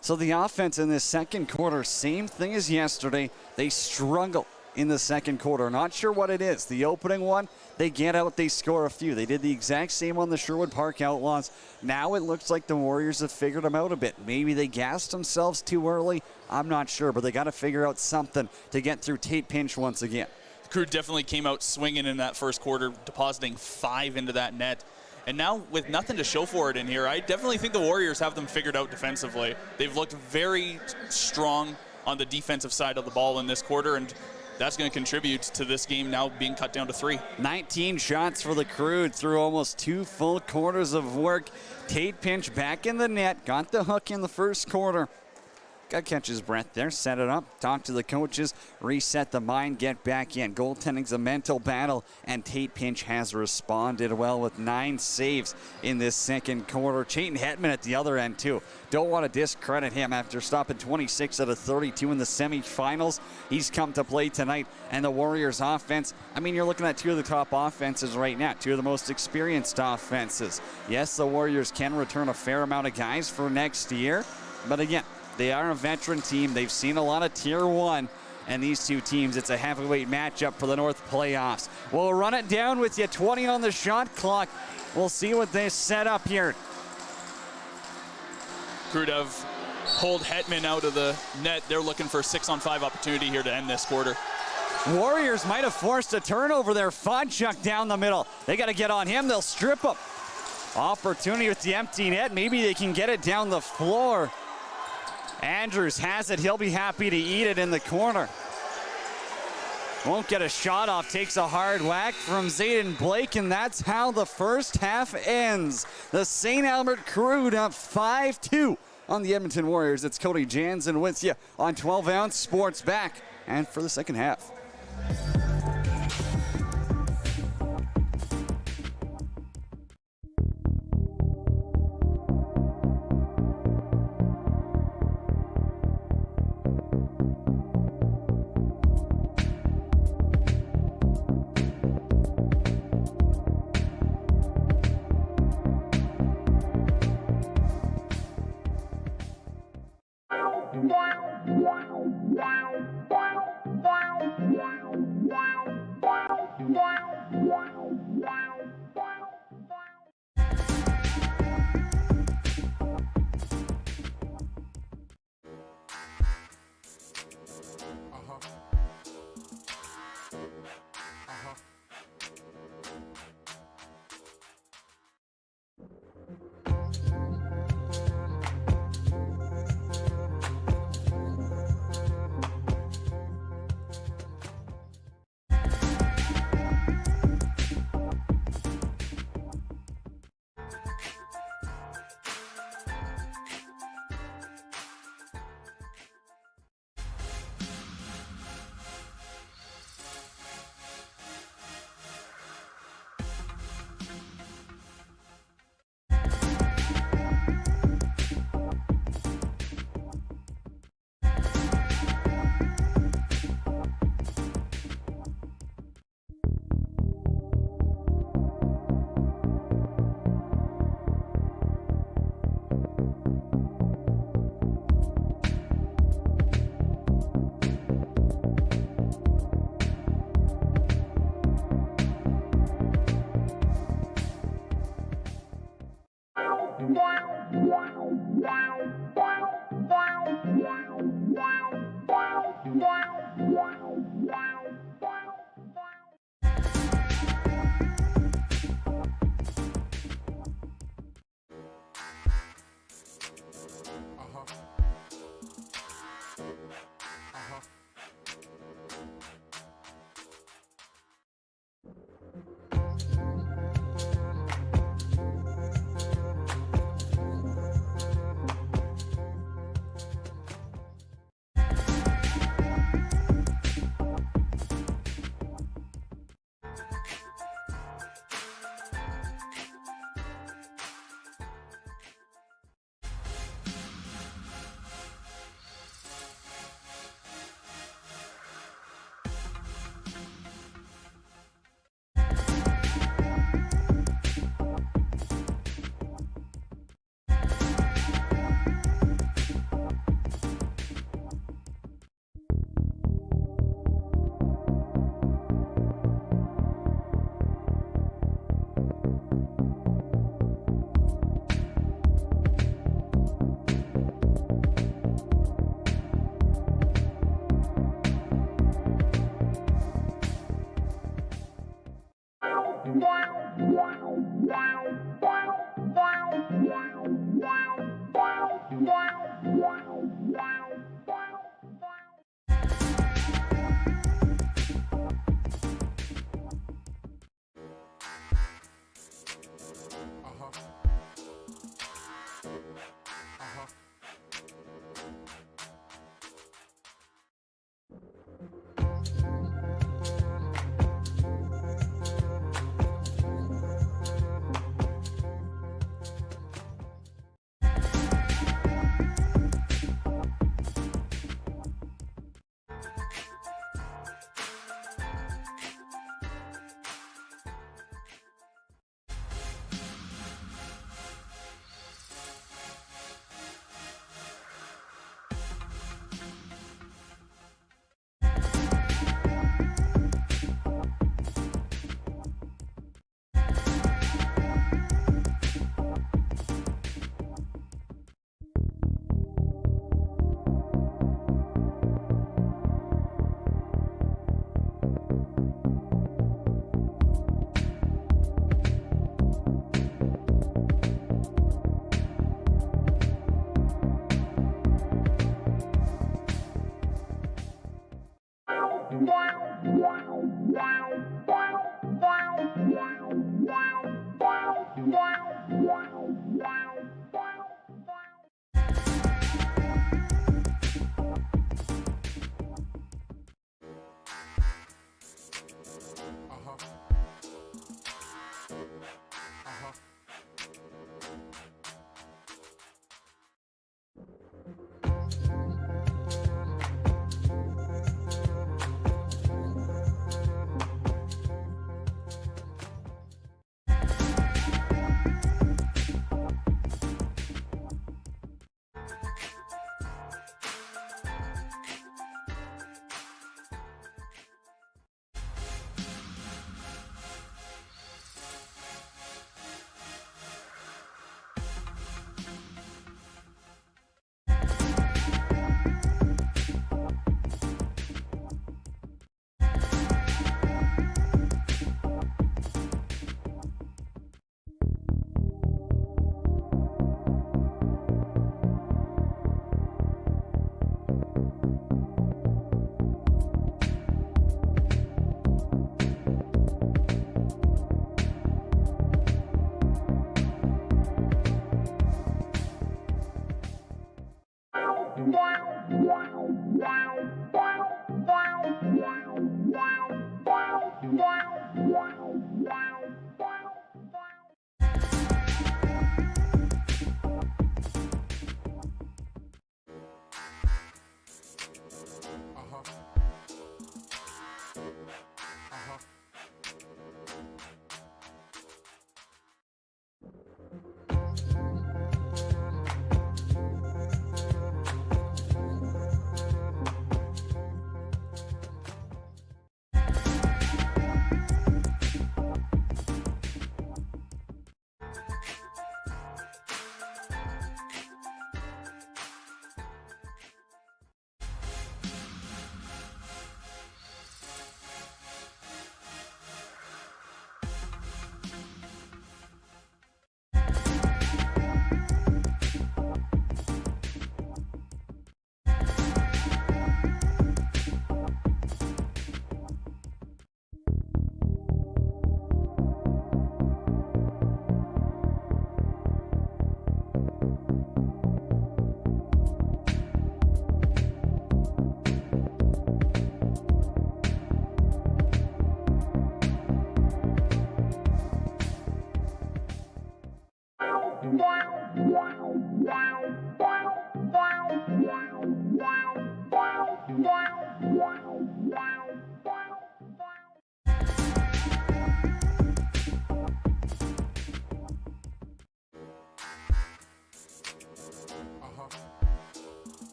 So the offense in this second quarter, same thing as yesterday. They struggle in the second quarter. Not sure what it is. The opening one, they get out, they score a few. They did the exact same on the Sherwood Park Outlaws. Now it looks like the Warriors have figured them out a bit. Maybe they gassed themselves too early. I'm not sure, but they got to figure out something to get through Tate Pinch once again. The Crew definitely came out swinging in that first quarter, depositing 5 into that net. And now with nothing to show for it in here, I definitely think the Warriors have them figured out defensively. They've looked very strong on the defensive side of the ball in this quarter, and that's going to contribute to this game now being cut down to 3. 19 shots for the Crude through almost 2 full quarters of work. Tate Pinch back in the net, got the hook in the first quarter. Got to catch his breath there, set it up, talk to the coaches, reset the mind, get back in. Goaltending's a mental battle, and Tate Pinch has responded well with 9 saves in this second quarter. Chayton Hetman at the other end, too. Don't want to discredit him after stopping 26 out of 32 in the semifinals. He's come to play tonight, and the Warriors' offense, I mean, you're looking at 2 of the top offenses right now, 2 of the most experienced offenses. Yes, the Warriors can return a fair amount of guys for next year, but again, they are a veteran team. They've seen a lot of Tier 1, and these 2 teams, it's a heavyweight matchup for the North playoffs. We'll run it down with you, 20 on the shot clock. We'll see what they set up here. Crude have pulled Hetman out of the net. They're looking for a 6-on-5 opportunity here to end this quarter. Warriors might have forced a turnover there. Fonchuk down the middle. They got to get on him. They'll strip him. Opportunity with the empty net. Maybe they can get it down the floor. Andrews has it. He'll be happy to eat it in the corner. Won't get a shot off. Takes a hard whack from Zayden Blake, and that's how the first half ends. The St. Albert Crude up 5-2 on the Edmonton Warriors. It's Cody Jansen with you on 12-ounce Sports, back and for the second half.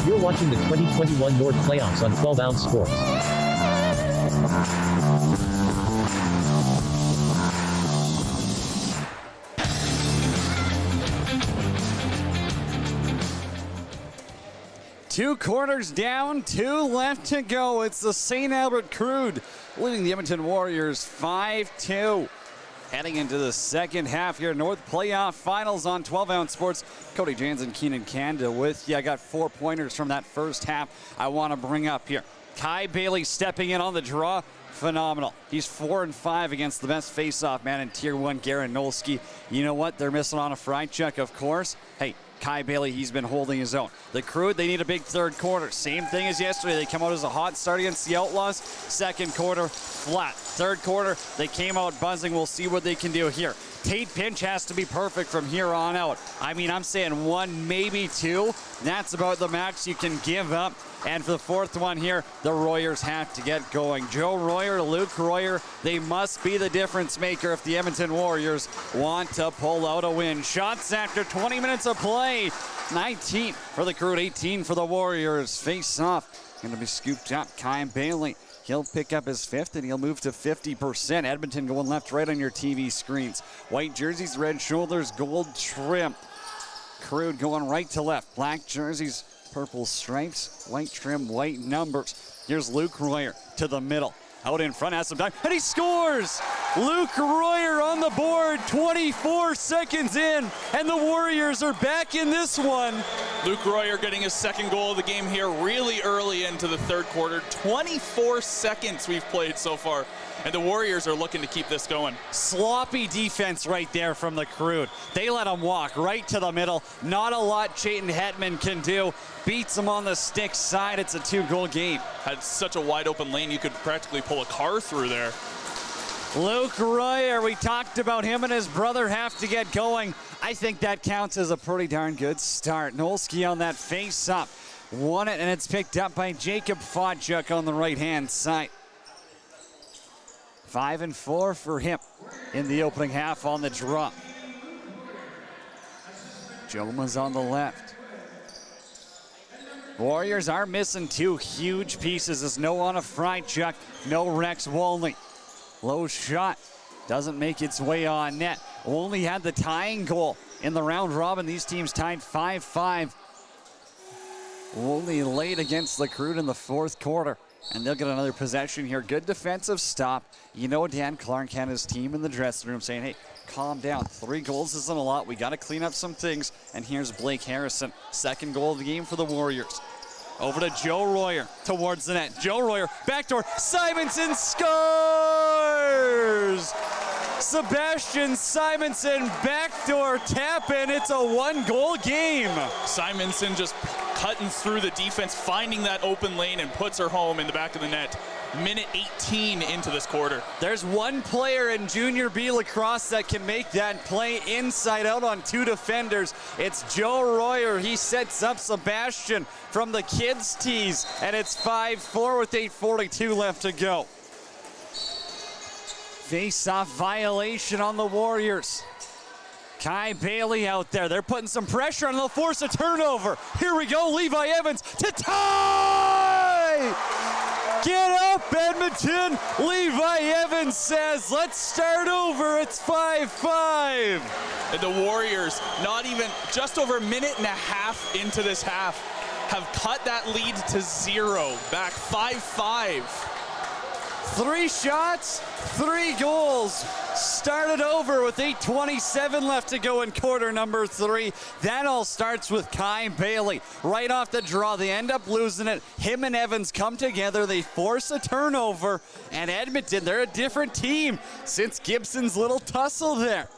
You're watching the 2021 North Playoffs on 12-ounce sports. Two quarters down, two left to go. It's the St. Albert Crude leading the Edmonton Warriors 5-2. Heading into the second half here, North Playoff Finals on 12-ounce sports. Cody Jansen, Keenan Kanda with you. I got 4 pointers from that first half I want to bring up here. Kai Bailey stepping in on the draw. Phenomenal. He's 4 and 5 against the best face-off man in Tier 1, Garen Nolsky. You know what? They're missing on a Fonchuk, of course. Hey, Kai Bailey, he's been holding his own. The Crude, they need a big third quarter. Same thing as yesterday. They come out as a hot start against the Outlaws. Second quarter, flat. Third quarter, they came out buzzing. We'll see what they can do here. Tate Pinch has to be perfect from here on out. I mean, I'm saying 1, maybe 2. That's about the max you can give up. And for the fourth one here, the Royers have to get going. Joe Royer, Luke Royer, they must be the difference maker if the Edmonton Warriors want to pull out a win. Shots after 20 minutes of play. 19 for the Crude, 18 for the Warriors. Face off, going to be scooped up. Kai Bailey, he'll pick up his fifth and he'll move to 50%. Edmonton going left, right on your TV screens. White jerseys, red shoulders, gold trim. Crude going right to left. Black jerseys, purple stripes, white trim, white numbers. Here's Luke Royer to the middle. Out in front, has some time, and he scores! Luke Royer on the board, 24 seconds in, and the Warriors are back in this one. Luke Royer getting his second goal of the game here really early into the third quarter. 24 seconds we've played so far, and the Warriors are looking to keep this going. Sloppy defense right there from the Crude. They let him walk right to the middle. Not a lot Chayton Hetman can do. Beats him on the stick side. It's a 2-goal game. Had such a wide open lane, you could practically pull a car through there. Luke Royer, we talked about him and his brother have to get going. I think that counts as a pretty darn good start. Nolsky on that face-up. Won it, and it's picked up by Jacob Fonchuk on the right-hand side. 5 and 4 for him in the opening half on the draw. Joma's on the left. Warriors are missing 2 huge pieces. There's no on a Fonchuk, no Rex Wolney. Low shot, doesn't make its way on net. Wolney had the tying goal in the round robin. These teams tied 5-5. Wolney late against the Crude in the fourth quarter, and they'll get another possession here. Good defensive stop. You know Dan Clark had his team in the dressing room saying, hey, calm down. 3 goals isn't a lot. We got to clean up some things. And here's Blake Harrison. Second goal of the game for the Warriors. Over to Joe Royer towards the net. Joe Royer, backdoor. Simonson scores! Sebastian Simonson, backdoor tap in. It's a 1-goal game. Simonson just cutting through the defense, finding that open lane, and puts her home in the back of the net. Minute 18 into this quarter. There's one player in Junior B Lacrosse that can make that play inside out on 2 defenders. It's Joe Royer. He sets up Sebastian from the kids' tees, and it's 5-4 with 8:42 left to go. Face-off violation on the Warriors. Kai Bailey out there. They're putting some pressure on. They'll force a turnover. Here we go. Levi Evans to tie! Get up, Edmonton! Levi Evans says, let's start over. It's 5-5. And the Warriors, not even just over a minute and a half into this half, have cut that lead to 0. Back 5-5. 3 shots, 3 goals. started over with 8:27 left to go in quarter number 3. That all starts with Kai Bailey. Right off the draw, they end up losing it. Him and Evans come together. They force a turnover. And Edmonton, they're a different team since Gibson's little tussle there.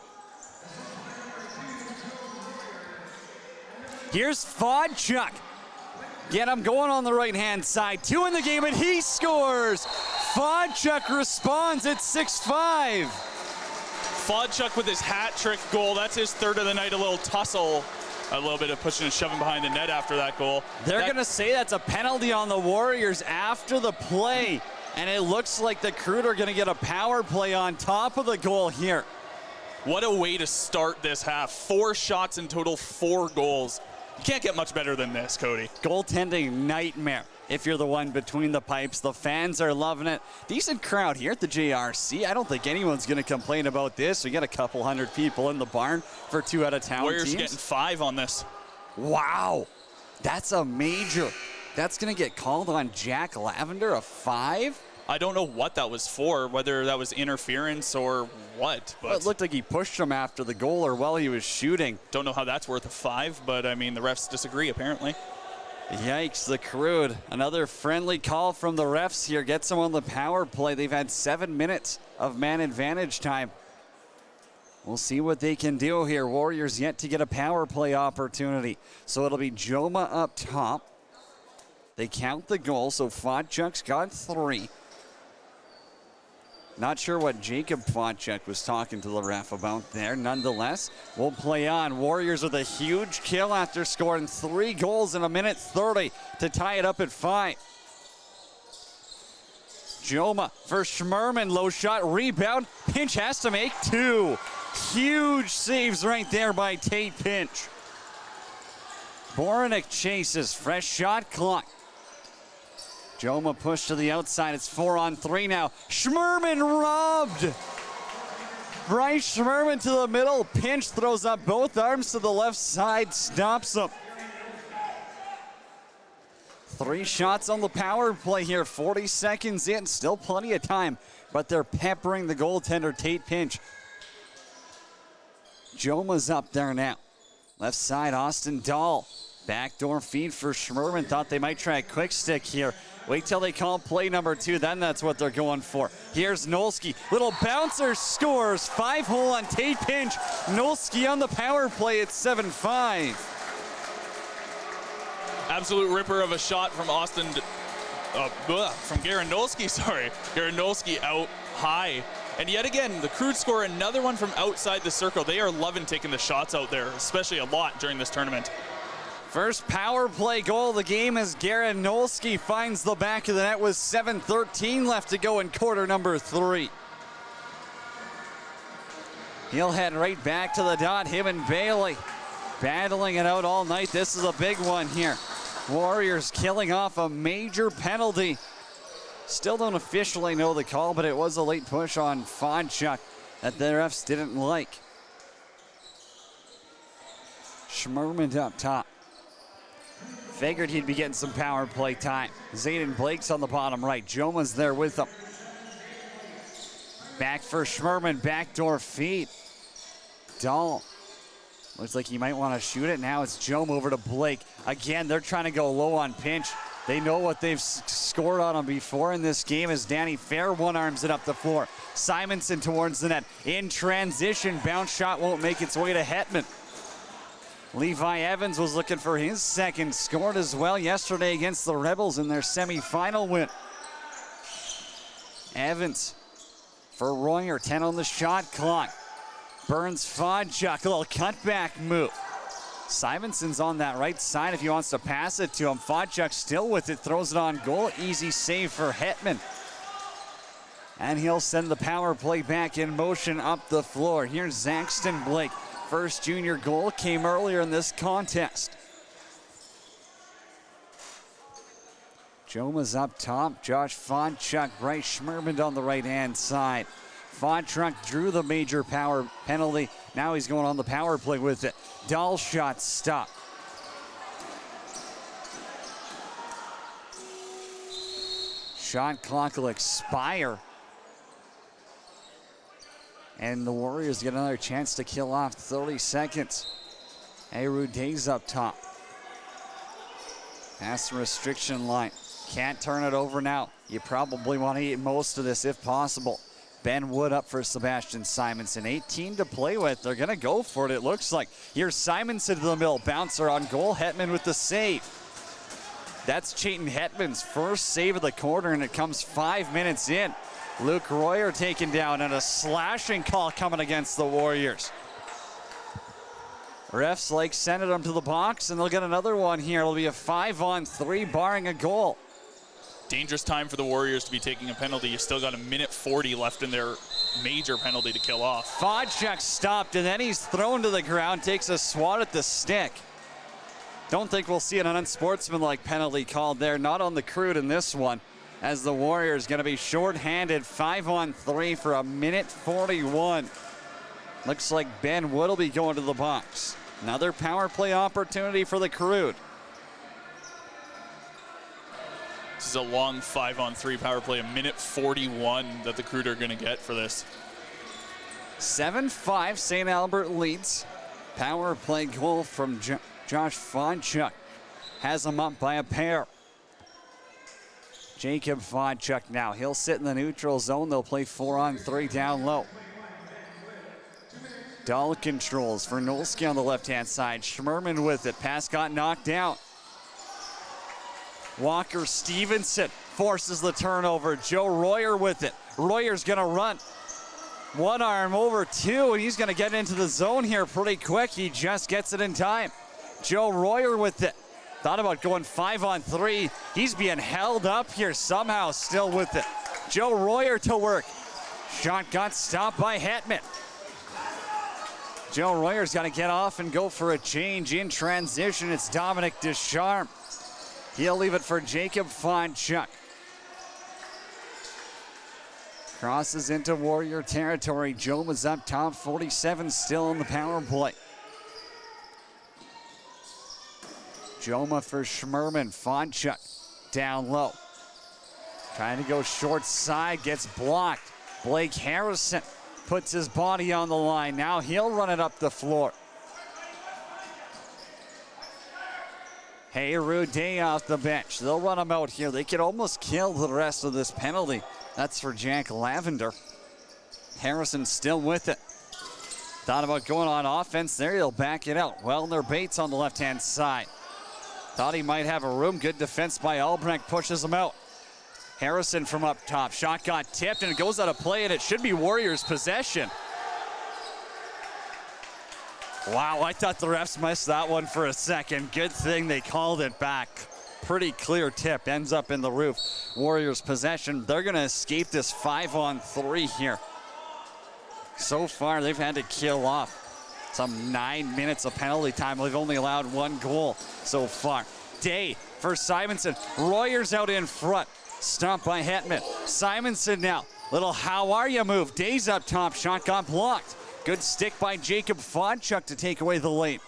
Here's Fonchuk. Get him going on the right-hand side. 2 in the game, and he scores. Fonchuk responds at 6-5. Fonchuk with his hat trick goal. That's his third of the night. A little tussle. A little bit of pushing and shoving behind the net after that goal. They're going to say that's a penalty on the Warriors after the play. And it looks like the Crude are going to get a power play on top of the goal here. What a way to start this half. 4 shots in total, 4 goals. You can't get much better than this, Cody. Goaltending nightmare if you're the one between the pipes. The fans are loving it. Decent crowd here at the JRC. I don't think anyone's going to complain about this. We got a couple hundred people in the barn for 2 out-of-town Warriors teams. getting 5 on this. Wow. That's a major. That's going to get called on Jack Lavender, a 5? I don't know what that was for, whether that was interference or what. But Well, it looked like he pushed him after the goal or while he was shooting. don't know how that's worth a 5, but I mean, the refs disagree apparently. Yikes, the Crude. Another friendly call from the refs here. Gets them on the power play. They've had 7 minutes of man advantage time. We'll see what they can do here. Warriors yet to get a power play opportunity. So it'll be Joma up top. They count the goal, so Fonchuk's got 3. Not sure what Jacob Fonchuk was talking to the ref about there. Nonetheless, we'll play on. Warriors with a huge kill after scoring 3 goals in a minute 30 to tie it up at 5. Joma for Schmerman, low shot, rebound. Pinch has to make 2. Huge saves right there by Tate Pinch. Boronik chases, fresh shot clock. Joma pushed to the outside. It's 4-on-3 now. Schmerman robbed. Bryce Schmerman to the middle. Pinch throws up both arms to the left side. Stops him. 3 shots on the power play here. 40 seconds in. Still plenty of time. But they're peppering the goaltender, Tate Pinch. Joma's up there now. Left side, Austin Dahl. Backdoor feed for Schmerman. Thought they might try a quick stick here. Wait till they call play number 2, then that's what they're going for. Here's Nolski. Little bouncer scores. 5-hole on Tate Pinch. Nolski on the power play at 7-5. Absolute ripper of a shot from from Garanolski, sorry. Garanolski out high. And yet again, the Crude score another one from outside the circle. They are loving taking the shots out there, especially a lot during this tournament. First power play goal of the game as Garanolski finds the back of the net with 7:13 left to go in quarter number 3. He'll head right back to the dot, him and Bailey. Battling it out all night. This is a big one here. Warriors killing off a major penalty. Still don't officially know the call, but it was a late push on Fonchuk that the refs didn't like. Schmerman up top. Figured he'd be getting some power play time. Zayden Blake's on the bottom right. Joma's there with him. Back for Schmerman, backdoor feed. Dahl. Looks like he might want to shoot it. Now it's Joma over to Blake. Again, they're trying to go low on Pinch. They know what they've scored on him before in this game as Danny Fair one-arms it up the floor. Simonson towards the net. In transition, bounce shot won't make its way to Hetman. Levi Evans was looking for his second, scored as well yesterday against the Rebels in their semifinal win. Evans for Royer, 10 on the shot clock. Burns Fonchuk, a little cutback move. Simonson's on that right side if he wants to pass it to him. Fonchuk still with it, throws it on goal. Easy save for Hetman. And he'll send the power play back in motion up the floor. Here's Zaxton Blake. First junior goal came earlier in this contest. Joma's up top. Josh Fonchuk, Bryce Schmerman on the right-hand side. Fonchuk drew the major power penalty. Now he's going on the power play with it. Dahl shot stop. Shot clock will expire. And the Warriors get another chance to kill off 30 seconds. Rude's up top. That's the restriction line. Can't turn it over now. You probably want to eat most of this if possible. Ben Wood up for Sebastian Simonson. 18 to play with. They're going to go for it, it looks like. Here's Simonson to the middle. Bouncer on goal. Hetman with the save. That's Chayton Hetman's first save of the quarter, and it comes 5 minutes in. Luke Royer taken down, and a slashing call coming against the Warriors. Refs sending them to the box, and they'll get another one here. It'll be a 5-on-3 barring a goal. Dangerous time for the Warriors to be taking a penalty. You still got a minute 40 left in their major penalty to kill off. Fonchuk stopped, and then he's thrown to the ground, takes a swat at the stick. Don't think we'll see an unsportsmanlike penalty called there. Not on the Crude in this one, as the Warriors going to be shorthanded. 5-on-3 for a minute 41. Looks like Ben Wood will be going to the box. Another power play opportunity for the Crude. This is a long 5-on-3 power play, a minute 41 that the Crude are going to get for this. 7-5, St. Albert leads. Power play goal from Josh Fonchuk. Has him up by a pair. Jacob Fonchuk now. He'll sit in the neutral zone. They'll play 4-on-3 down low. Dahl controls for Nolsky on the left-hand side. Schmerman with it. Pass got knocked out. Walker Stevenson forces the turnover. Joe Royer with it. Royer's going to run. One arm over two, and he's going to get into the zone here pretty quick. He just gets it in time. Joe Royer with it. Thought about going 5-on-3. He's being held up here somehow, still with it. Joe Royer to work. Shot got stopped by Hetman. Joe Royer's got to get off and go for a change in transition. It's Dominic Descharmes. He'll leave it for Jacob Fonchuk. Crosses into Warrior territory. Joma's up top, 47 still on the power play. Joma for Schmerman. Fonchuk down low. Trying to go short side, gets blocked. Blake Harrison puts his body on the line. Now he'll run it up the floor. Rude off the bench. They'll run him out here. They could almost kill the rest of this penalty. That's for Jack Lavender. Harrison still with it. Thought about going on offense there. He'll back it out. Wellner Bates on the left-hand side. Thought he might have a room. Good defense by Albrecht. Pushes him out. Harrison from up top. Shot got tipped, and it goes out of play, and it should be Warriors possession. Wow, I thought the refs missed that one for a second. Good thing they called it back. Pretty clear tip. Ends up in the roof. Warriors possession. They're going to escape this 5-on-3 here. So far, they've had to kill off some 9 minutes of penalty time. They've only allowed one goal so far. Day for Simonson. Royer's out in front. Stomped by Hetman. Simonson now. Little how are you move. Day's up top. Shot got blocked. Good stick by Jacob Fonchuk to take away the lead.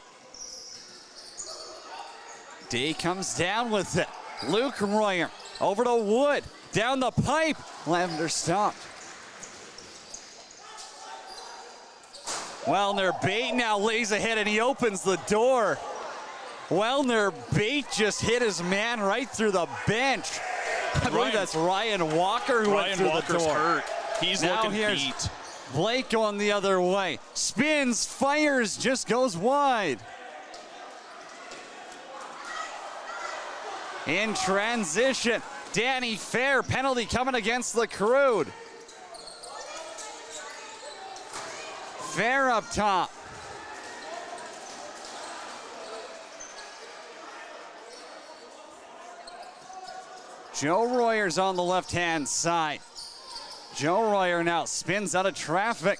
Day comes down with it. Luke Royer over to Wood. Down the pipe. Lavender stopped. Wellner Bate now lays ahead, and he opens the door. Wellner Bate just hit his man right through the bench. I believe that's Ryan Walker who went through the door. Hurt. He's now looking here's beat. Blake going the other way. Spins, fires, just goes wide. In transition, Danny Fair, penalty coming against the Crude. Fair up top. Joe Royer's on the left-hand side. Joe Royer now spins out of traffic.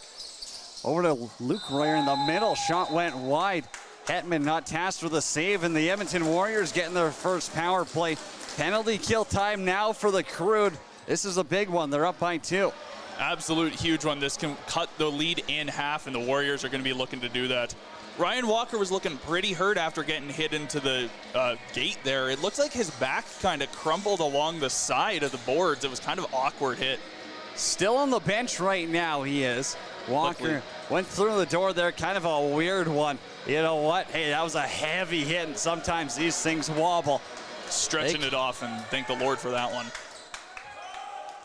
Over to Luke Royer in the middle. Shot went wide. Hetman not tasked with a save, and the Edmonton Warriors getting their first power play. Penalty kill time now for the Crude. This is a big one. They're up by 2. Absolute huge one. This can cut the lead in half, and the Warriors are going to be looking to do that. Ryan Walker was looking pretty hurt after getting hit into the gate there. It looks like his back kind of crumpled along the side of the boards. It was kind of an awkward hit. Still on the bench right now, he is. Walker Luckily. went through the door there, kind of a weird one. You know what? Hey, that was a heavy hit, and sometimes these things wobble. Stretching it off, and thank the Lord for that one.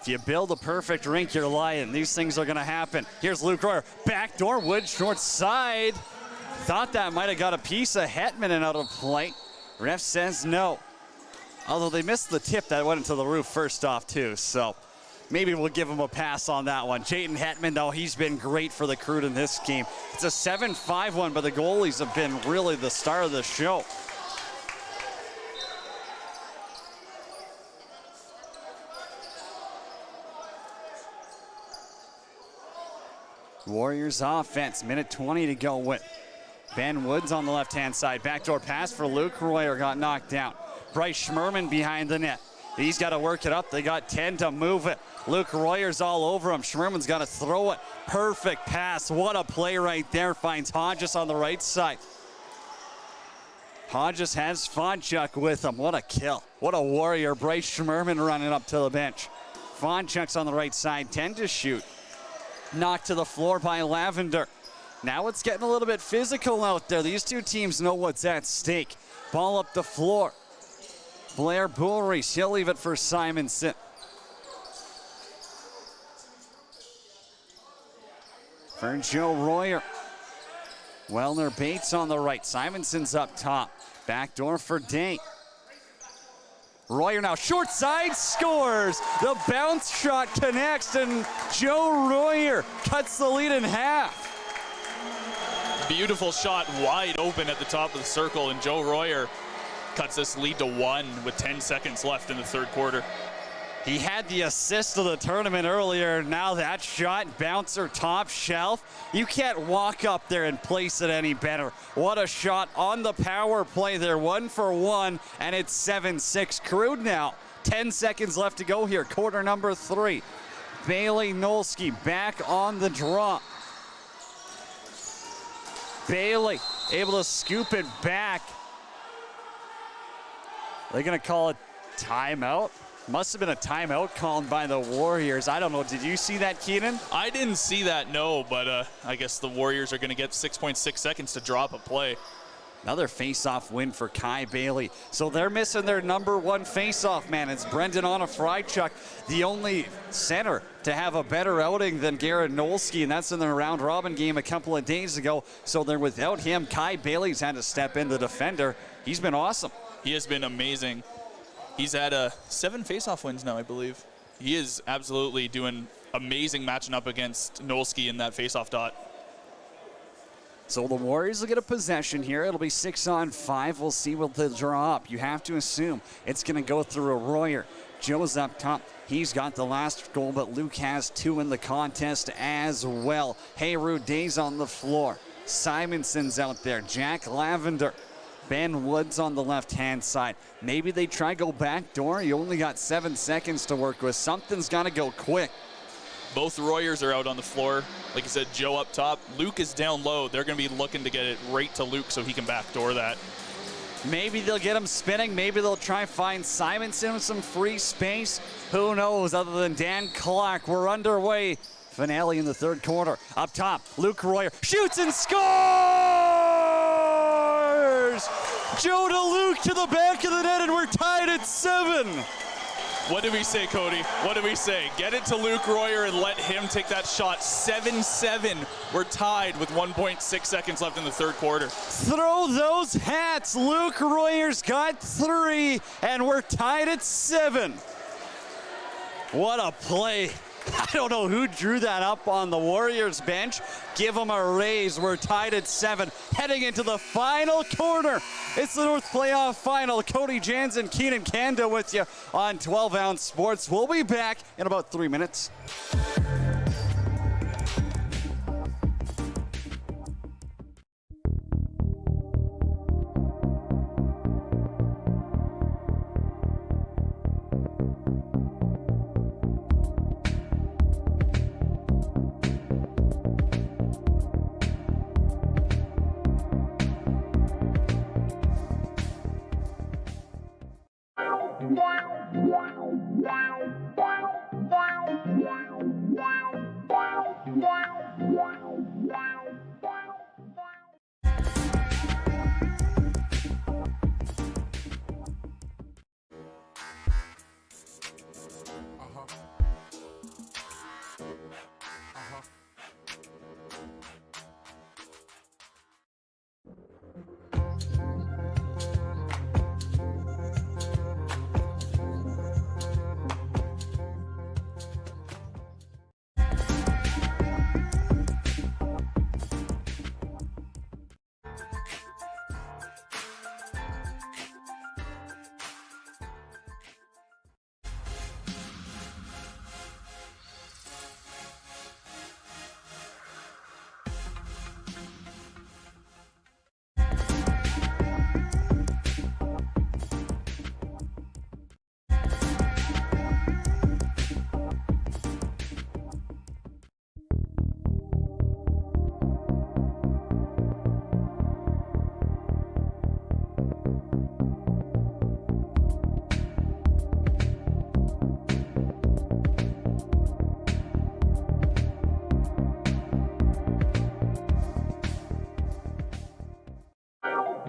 If you build a perfect rink, you're lying. These things are going to happen. Here's Luke Royer. Backdoor wood, short side. Thought that might have got a piece of Hetman and out of play. Ref says no. Although they missed the tip that went into the roof first off, too. So maybe we'll give him a pass on that one. Jayden Hetman, though, he's been great for the Crude in this game. It's a 7-5 one, but the goalies have been really the star of the show. Warriors offense, minute 20 to go with Ben Woods on the left-hand side. Backdoor pass for Luke Royer, got knocked down. Bryce Schmerman behind the net. He's got to work it up. They got 10 to move it. Luke Royer's all over him. Schmerman's got to throw it. Perfect pass. What a play right there. Finds Hodges on the right side. Hodges has Fonchuk with him. What a kill. What a warrior. Bryce Schmerman running up to the bench. Fonchuk's on the right side. 10 to shoot. Knocked to the floor by Lavender. Now it's getting a little bit physical out there. These two teams know what's at stake. Ball up the floor. Blair Bullreese, he'll leave it for Simonson. For Joe Royer. Wellner Bates on the right. Simonson's up top. Backdoor for Day. Royer now short side, scores. The bounce shot connects, and Joe Royer cuts the lead in half. Beautiful shot, wide open at the top of the circle, and Joe Royer cuts this lead to 1 with 10 seconds left in the third quarter. He had the assist of the tournament earlier. Now that shot, bouncer, top shelf. You can't walk up there and place it any better. What a shot on the power play there. 1 for 1, and it's 7-6. Crude now. 10 seconds left to go here. Quarter number 3. Bailey Nolsky back on the draw. Bailey able to scoop it back. They're going to call it timeout. Must have been a timeout called by the Warriors. I don't know. Did you see that, Keenan? I didn't see that, no, but I guess the Warriors are going to get 6.6 seconds to drop a play. Another face-off win for Kai Bailey. So they're missing their number 1 face-off man. It's Brendan Onofrychuk, the only center to have a better outing than Garrett Nolsky, and that's in their round-robin game a couple of days ago. So they're without him. Kai Bailey's had to step in, the defender. He's been awesome. He has been amazing. He's had 7 face-off wins now, I believe. He is absolutely doing amazing matching up against Nolsky in that face-off dot. So the Warriors will get a possession here. It'll be 6-on-5. We'll see what they'll draw up. You have to assume it's going to go through a Royer. Joe's up top. He's got the last goal, but Luke has 2 in the contest as well. Hayru Day's on the floor. Simonson's out there. Jack Lavender. Ben Woods on the left-hand side. Maybe they try go back door. You only got 7 seconds to work with. Something's got to go quick. Both Royers are out on the floor. Like I said, Joe up top. Luke is down low. They're going to be looking to get it right to Luke so he can backdoor that. Maybe they'll get him spinning. Maybe they'll try find Simonson with some free space. Who knows? Other than Dan Clark, we're underway. Finale in the third quarter. Up top, Luke Royer shoots and scores! Joe to Luke to the back of the net, and we're tied at 7. What did we say, Cody? What did we say? Get it to Luke Royer and let him take that shot. 7-7. We're tied with 1.6 seconds left in the third quarter. Throw those hats. Luke Royer's got 3, and we're tied at 7. What a play. I don't know who drew that up on the Warriors bench. Give them a raise. We're tied at 7. Heading into the final quarter. It's the North Playoff Final. Cody Jansen, Keenan Kanda with you on 12-Ounce Sports. We'll be back in about 3 minutes.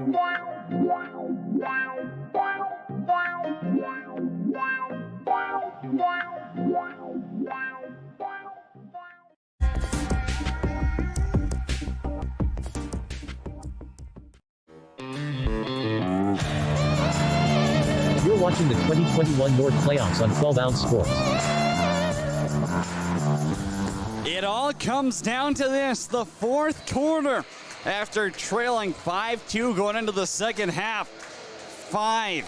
You're watching the 2021 North Playoffs on 12-ounce sports. It all comes down to this, the fourth quarter. After trailing 5-2 going into the second half. Five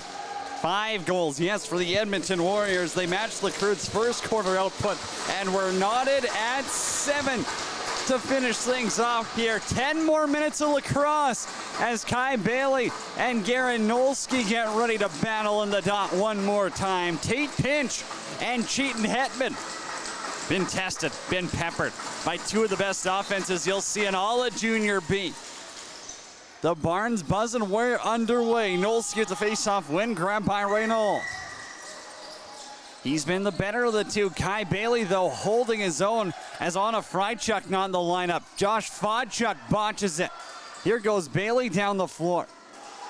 goals, yes, for the Edmonton Warriors. They matched the Crude's first quarter output and were knotted at 7 to finish things off here. 10 more minutes of lacrosse as Kai Bailey and Garen Nolsky get ready to battle in the dot one more time. Tate Pinch and Cheaton Hetman been tested, been peppered by two of the best offenses you'll see in all of Junior B. The Barnes buzzing, we're underway. Nolsky gets a face-off win, grabbed by Reynolds. He's been the better of the two. Kai Bailey, though, holding his own as Anna Freichuk not in the lineup. Josh Fonchuk botches it. Here goes Bailey down the floor.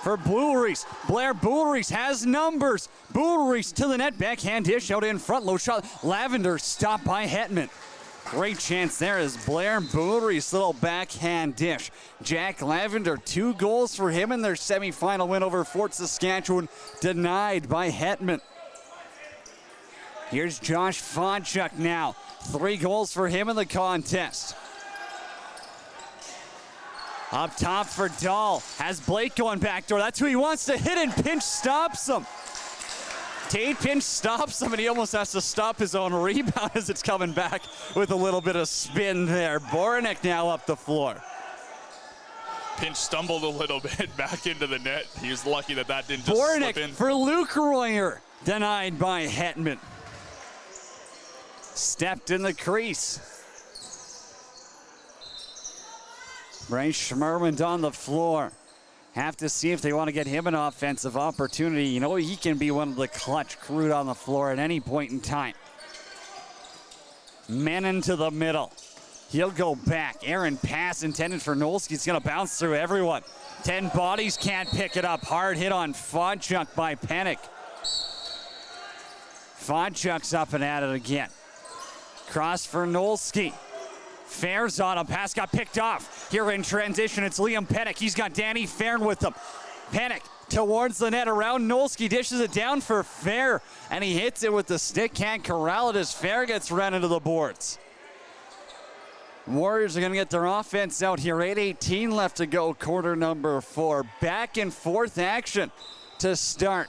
For Bouleries, Blair Bouleries has numbers. Bouleries to the net, backhand dish out in front, low shot. Lavender stopped by Hetman. Great chance there as Blair Bouleries' little backhand dish. Jack Lavender, 2 goals for him in their semifinal win over Fort Saskatchewan, denied by Hetman. Here's Josh Fonchuk now. 3 goals for him in the contest. Up top for Dahl. Has Blake going backdoor. That's who he wants to hit, and Pinch stops him. Tate Pinch stops him, and he almost has to stop his own rebound as it's coming back with a little bit of spin there. Boronek now up the floor. Pinch stumbled a little bit back into the net. He was lucky that didn't just Boronek slip in. for Luke Royer. Denied by Hetman. Stepped in the crease. Bryce Schmerman on the floor. Have to see if they want to get him an offensive opportunity. You know, he can be one of the clutch Crude on the floor at any point in time. Menon to the middle. He'll go back. Aaron pass intended for Nolsky. It's going to bounce through everyone. 10 bodies can't pick it up. Hard hit on Fonchuk by Pennick. Fonchuk's up and at it again. Cross for Nolsky. Fair's on him. Pass got picked off. Here in transition, it's Liam Pennick. He's got Danny Fairn with him. Pennick towards the net around Nolsky. Dishes it down for Fair, and he hits it with the stick. Can't corral it as Fair gets run into the boards. Warriors are going to get their offense out here. 8:18 left to go, quarter number 4. Back and forth action to start.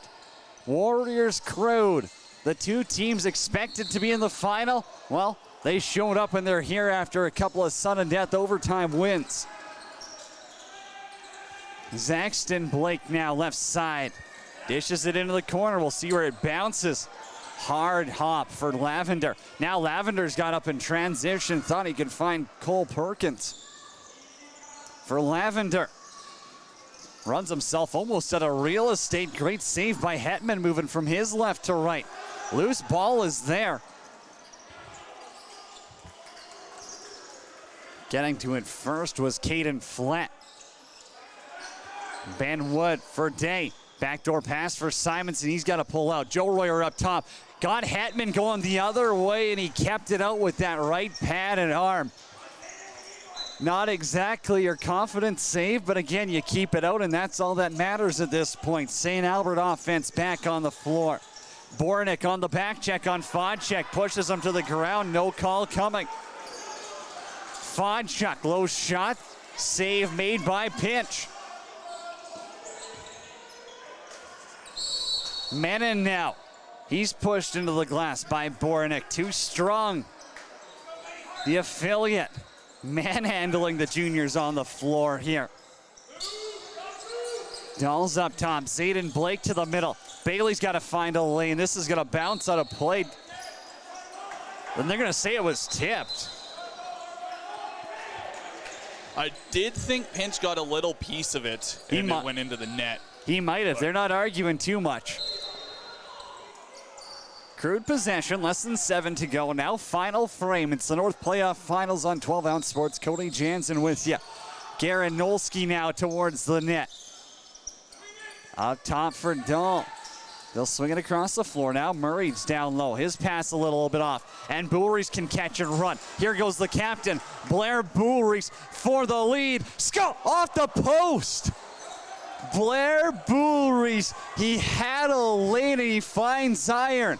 Warriors Crude. The two teams expected to be in the final. Well, they showed up and they're here after a couple of sudden death overtime wins. Zaxton Blake now left side. Dishes it into the corner. We'll see where it bounces. Hard hop for Lavender. Now Lavender's got up in transition. Thought he could find Cole Perkins. For Lavender. Runs himself almost out of real estate. Great save by Hetman, moving from his left to right. Loose ball is there. Getting to it first was Caden Flett. Ben Wood for Day. Backdoor pass for Simonson. He's got to pull out. Joe Royer up top. Got Hetman going the other way, and he kept it out with that right pad and arm. Not exactly your confident save, but again, you keep it out, and that's all that matters at this point. St. Albert offense back on the floor. Boronek on the back check on Fonchuk. Pushes him to the ground. No call coming. Fonchuk, low shot. Save made by Pinch. Menon now. He's pushed into the glass by Boronek. Too strong. The affiliate manhandling the juniors on the floor here. Dahl's up top. Zayden Blake to the middle. Bailey's got to find a lane. This is going to bounce out of play. Then they're going to say it was tipped. I did think Pinch got a little piece of it, and it went into the net. He might have. They're not arguing too much. Crude possession, less than 7 to go. Now final frame. It's the North Playoff Finals on 12-ounce sports. Cody Jansen with you. Garen Nolsky now towards the net. Up top for Dahl. They'll swing it across the floor now. Murray's down low. His pass a little bit off. And Boulries can catch and run. Here goes the captain, Blair Boulries, for the lead. Sco off the post. Blair Boulries, he had a lane and he finds iron.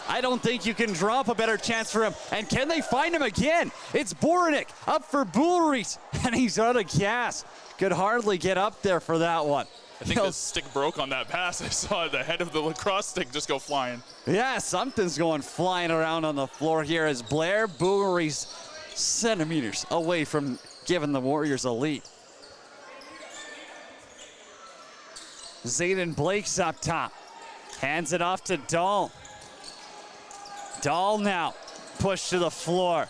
I don't think you can drop a better chance for him. And can they find him again? It's Boronik up for Boulries, and he's out of gas. Could hardly get up there for that one. I think the stick broke on that pass. I saw the head of the lacrosse stick just go flying. Yeah, something's going flying around on the floor here as Blair Boulries centimeters away from giving the Warriors a lead. Zayden Blake's up top. Hands it off to Dahl. Dahl now pushed to the floor.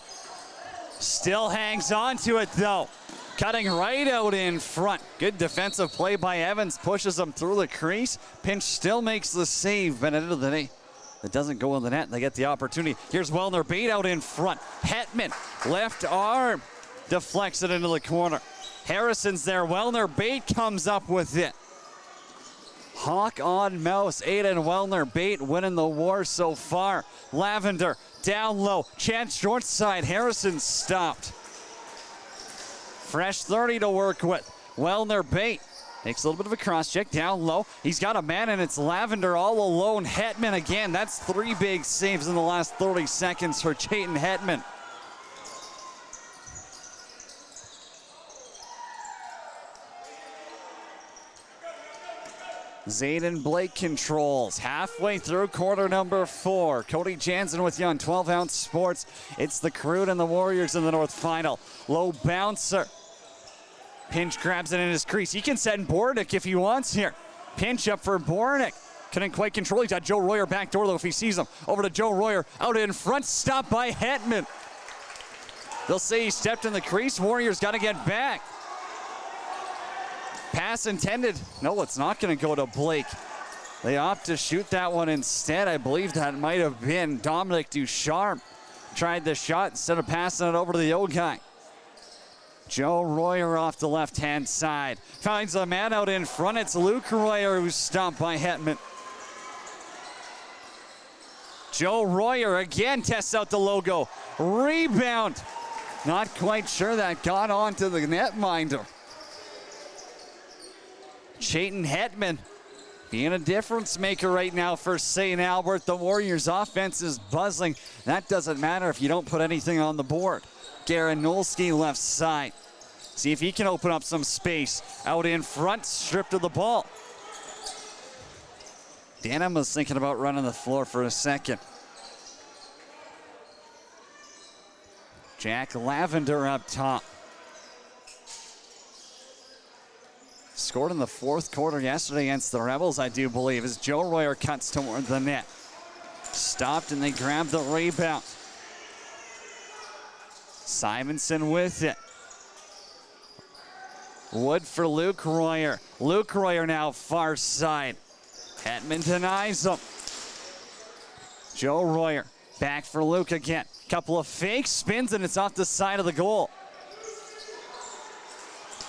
Still hangs on to it though. Cutting right out in front. Good defensive play by Evans. Pushes him through the crease. Pinch still makes the save, but at the end of the day, it doesn't go in the net. They get the opportunity. Here's Wellner Bate out in front. Hetman, left arm, deflects it into the corner. Harrison's there. Wellner Bate comes up with it. Hawk on mouse. Aiden Wellner Bate winning the war so far. Lavender down low. Chance short side. Harrison stopped. Fresh 30 to work with. Wellner Bate makes a little bit of a cross check down low. He's got a man and it's Lavender all alone. Hetman again. That's 3 big saves in the last 30 seconds for Chayton Hetman. Zayden Blake controls halfway through quarter number 4. Cody Jansen with you on 12-ounce sports. It's the Crude and the Warriors in the North Final. Low bouncer. Pinch grabs it in his crease. He can send Bornick if he wants here. Pinch up for Bornick. Couldn't quite control. He's got Joe Royer back door though if he sees him. Over to Joe Royer. Out in front. Stopped by Hetman. They'll say he stepped in the crease. Warriors got to get back. Pass intended. No, it's not going to go to Blake. They opt to shoot that one instead. I believe that might have been Dominic Ducharme. Tried the shot instead of passing it over to the old guy. Joe Royer off the left-hand side. Finds a man out in front. It's Luke Royer who's stopped by Hetman. Joe Royer again tests out the logo. Rebound. Not quite sure that got onto the netminder. Chayton Hetman being a difference maker right now for St. Albert. The Warriors offense is buzzing. That doesn't matter if you don't put anything on the board. Garanolski left side. See if he can open up some space. Out in front, stripped of the ball. Denham was thinking about running the floor for a second. Jack Lavender up top. Scored in the 4th quarter yesterday against the Rebels, I do believe, as Joe Royer cuts toward the net. Stopped and they grabbed the rebound. Simonson with it. Wood for Luke Royer. Luke Royer now far side. Hetman denies him. Joe Royer back for Luke again. Couple of fake spins and it's off the side of the goal.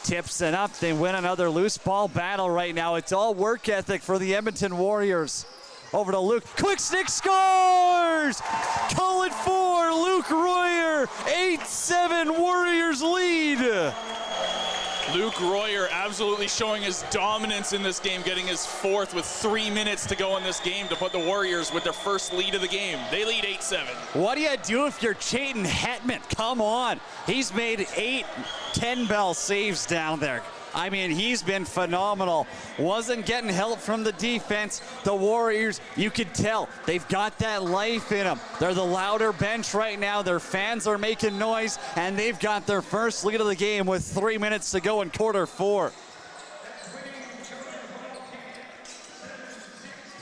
Tips it up. They win another loose ball battle right now. It's all work ethic for the Edmonton Warriors. Over to Luke. Quick stick scores! Call it 4. Luke Royer. 8-7 Warriors lead. Luke Royer absolutely showing his dominance in this game, getting his 4th with 3 minutes to go in this game to put the Warriors with their first lead of the game. They lead 8-7. What do you do if you're Chayton Hetman? Come on. He's made 8 10-bell saves down there. I mean, he's been phenomenal. Wasn't getting help from the defense. The Warriors, you could tell, they've got that life in them. They're the louder bench right now. Their fans are making noise, and they've got their first lead of the game with 3 minutes to go in quarter 4.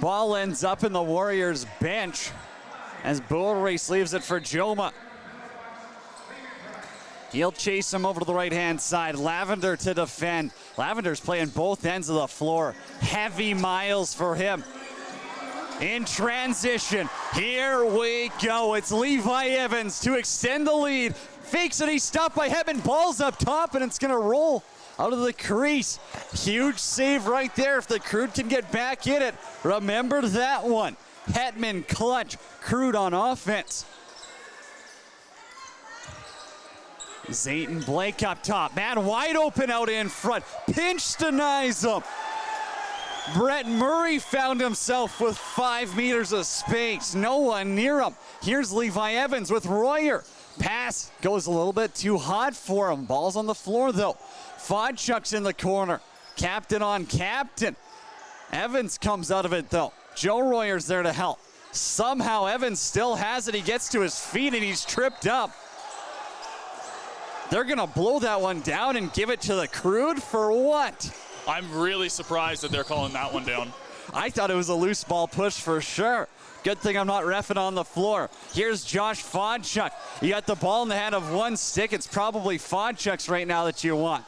Ball ends up in the Warriors bench as Boulries leaves it for Joma. He'll chase him over to the right-hand side. Lavender to defend. Lavender's playing both ends of the floor. Heavy miles for him. In transition, here we go. It's Levi Evans to extend the lead. Fakes it, he's stopped by Hetman. Ball's up top, and it's going to roll out of the crease. Huge save right there if the Crude can get back in it. Remember that one. Hetman clutch, Crude on offense. Zayton Blake up top. Man wide open out in front. Pinch denies him. Brett Murray found himself with 5 meters of space. No one near him. Here's Levi Evans with Royer. Pass goes a little bit too hot for him. Ball's on the floor though. Fonchuk's in the corner. Captain on captain. Evans comes out of it though. Joe Royer's there to help. Somehow Evans still has it. He gets to his feet and he's tripped up. They're gonna blow that one down and give it to the Crude for what? I'm really surprised that they're calling that one down. I thought it was a loose ball push for sure. Good thing I'm not reffing on the floor. Here's Josh Fonchuk. You got the ball in the hand of one stick. It's probably Fonchuk's right now that you want.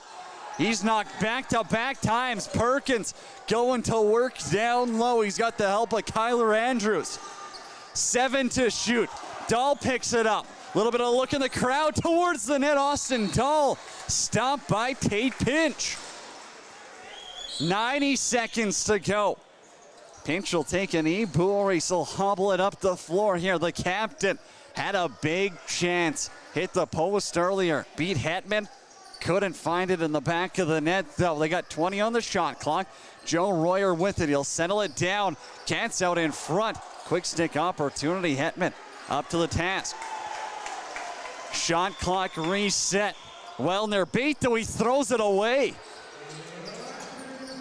He's knocked back-to-back times. Perkins going to work down low. He's got the help of Kyler Andrews. 7 to shoot. Dahl picks it up. A little bit of a look in the crowd towards the net. Austin Dahl stopped by Tate Pinch. 90 seconds to go. Pinch will take an knee. Boris will hobble it up the floor here. The captain had a big chance. Hit the post earlier. Beat Hetman. Couldn't find it in the back of the net, though. They got 20 on the shot clock. Joe Royer with it. He'll settle it down. Cats out in front. Quick stick opportunity. Hetman up to the task. Shot clock reset. Wellner beat, though he throws it away.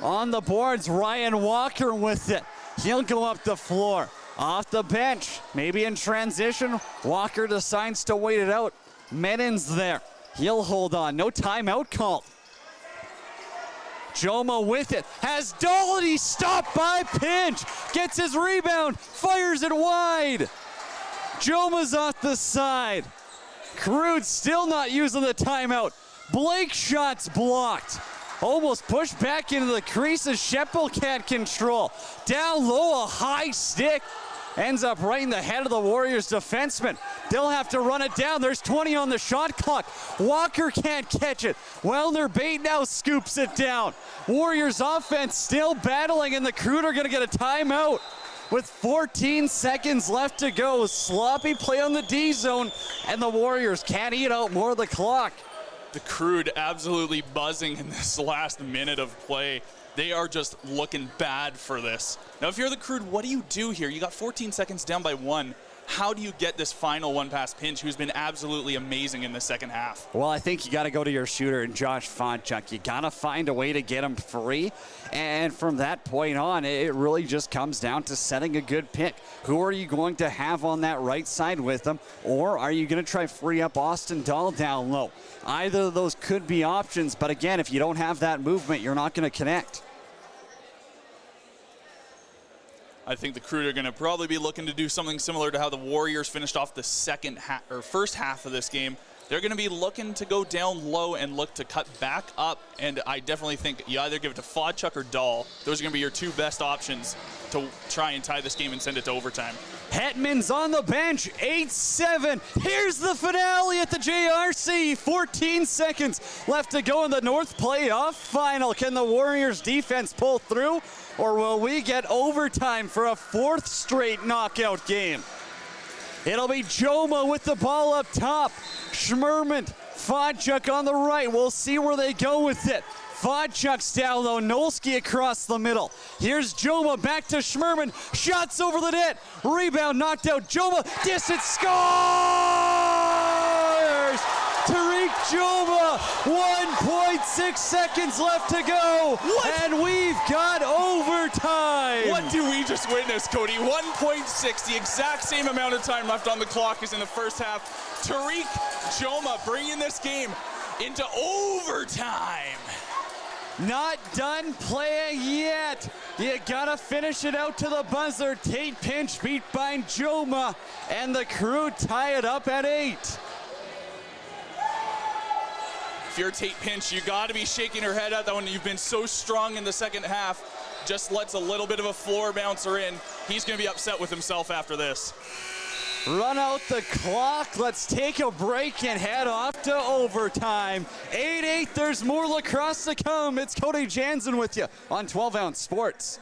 On the boards, Ryan Walker with it. He'll go up the floor. Off the bench, maybe in transition. Walker decides to wait it out. Menin's there. He'll hold on. No timeout called. Joma with it. Has Dahl and he's stopped by Pinch. Gets his rebound. Fires it wide. Joma's off the side. Crude still not using the timeout. Blake shot's blocked. Almost pushed back into the crease as Sheppel can't control. Down low, a high stick. Ends up right in the head of the Warriors defenseman. They'll have to run it down. There's 20 on the shot clock. Walker can't catch it. Wellner Bate now scoops it down. Warriors offense still battling, and the Crude are going to get a timeout. With 14 seconds left to go. Sloppy play on the D zone, and the Warriors can't eat out more of the clock. The Crude absolutely buzzing in this last minute of play. They are just looking bad for this. Now, if you're the Crude, what do you do here? You got 14 seconds down by 1. How do you get this final one past Pinch, who's been absolutely amazing in the second half? Well, I think you got to go to your shooter, Josh Fonchuk. You got to find a way to get him free. And from that point on, it really just comes down to setting a good pick. Who are you going to have on that right side with them? Or are you going to try free up Austin Dahl down low? Either of those could be options. But again, if you don't have that movement, you're not going to connect. I think the Crude are going to probably be looking to do something similar to how the Warriors finished off the first half of this game. They're going to be looking to go down low and look to cut back up, and I definitely think you either give it to Fonchuk or Dahl. Those are going to be your two best options to try and tie this game and send it to overtime. Hetman's on the bench, 8-7. Here's the finale at the JRC. 14 seconds left to go in the North playoff final. Can the Warriors defense pull through, or will we get overtime for a 4th straight knockout game? It'll be Joma with the ball up top. Schmerman, Fonchuk on the right. We'll see where they go with it. Fonchuk's down low, Nolski across the middle. Here's Joma, back to Schmerman. Shots over the net. Rebound knocked out. Joma, distance scores! Tariq Joma, 1.6 seconds left to go. What? And we've got overtime. What do we just witness, Cody? 1.6, the exact same amount of time left on the clock as in the first half. Tariq Joma bringing this game into overtime. Not done playing yet. You gotta finish it out to the buzzer. Tate Pinch beat by Joma, and the Crude tie it up at 8. If you're Tate Pinch, you got to be shaking her head at that one. You've been so strong in the second half. Just lets a little bit of a floor bouncer in. He's going to be upset with himself after this. Run out the clock. Let's take a break and head off to overtime. 8-8, there's more lacrosse to come. It's Cody Jansen with you on 12-Ounce Sports.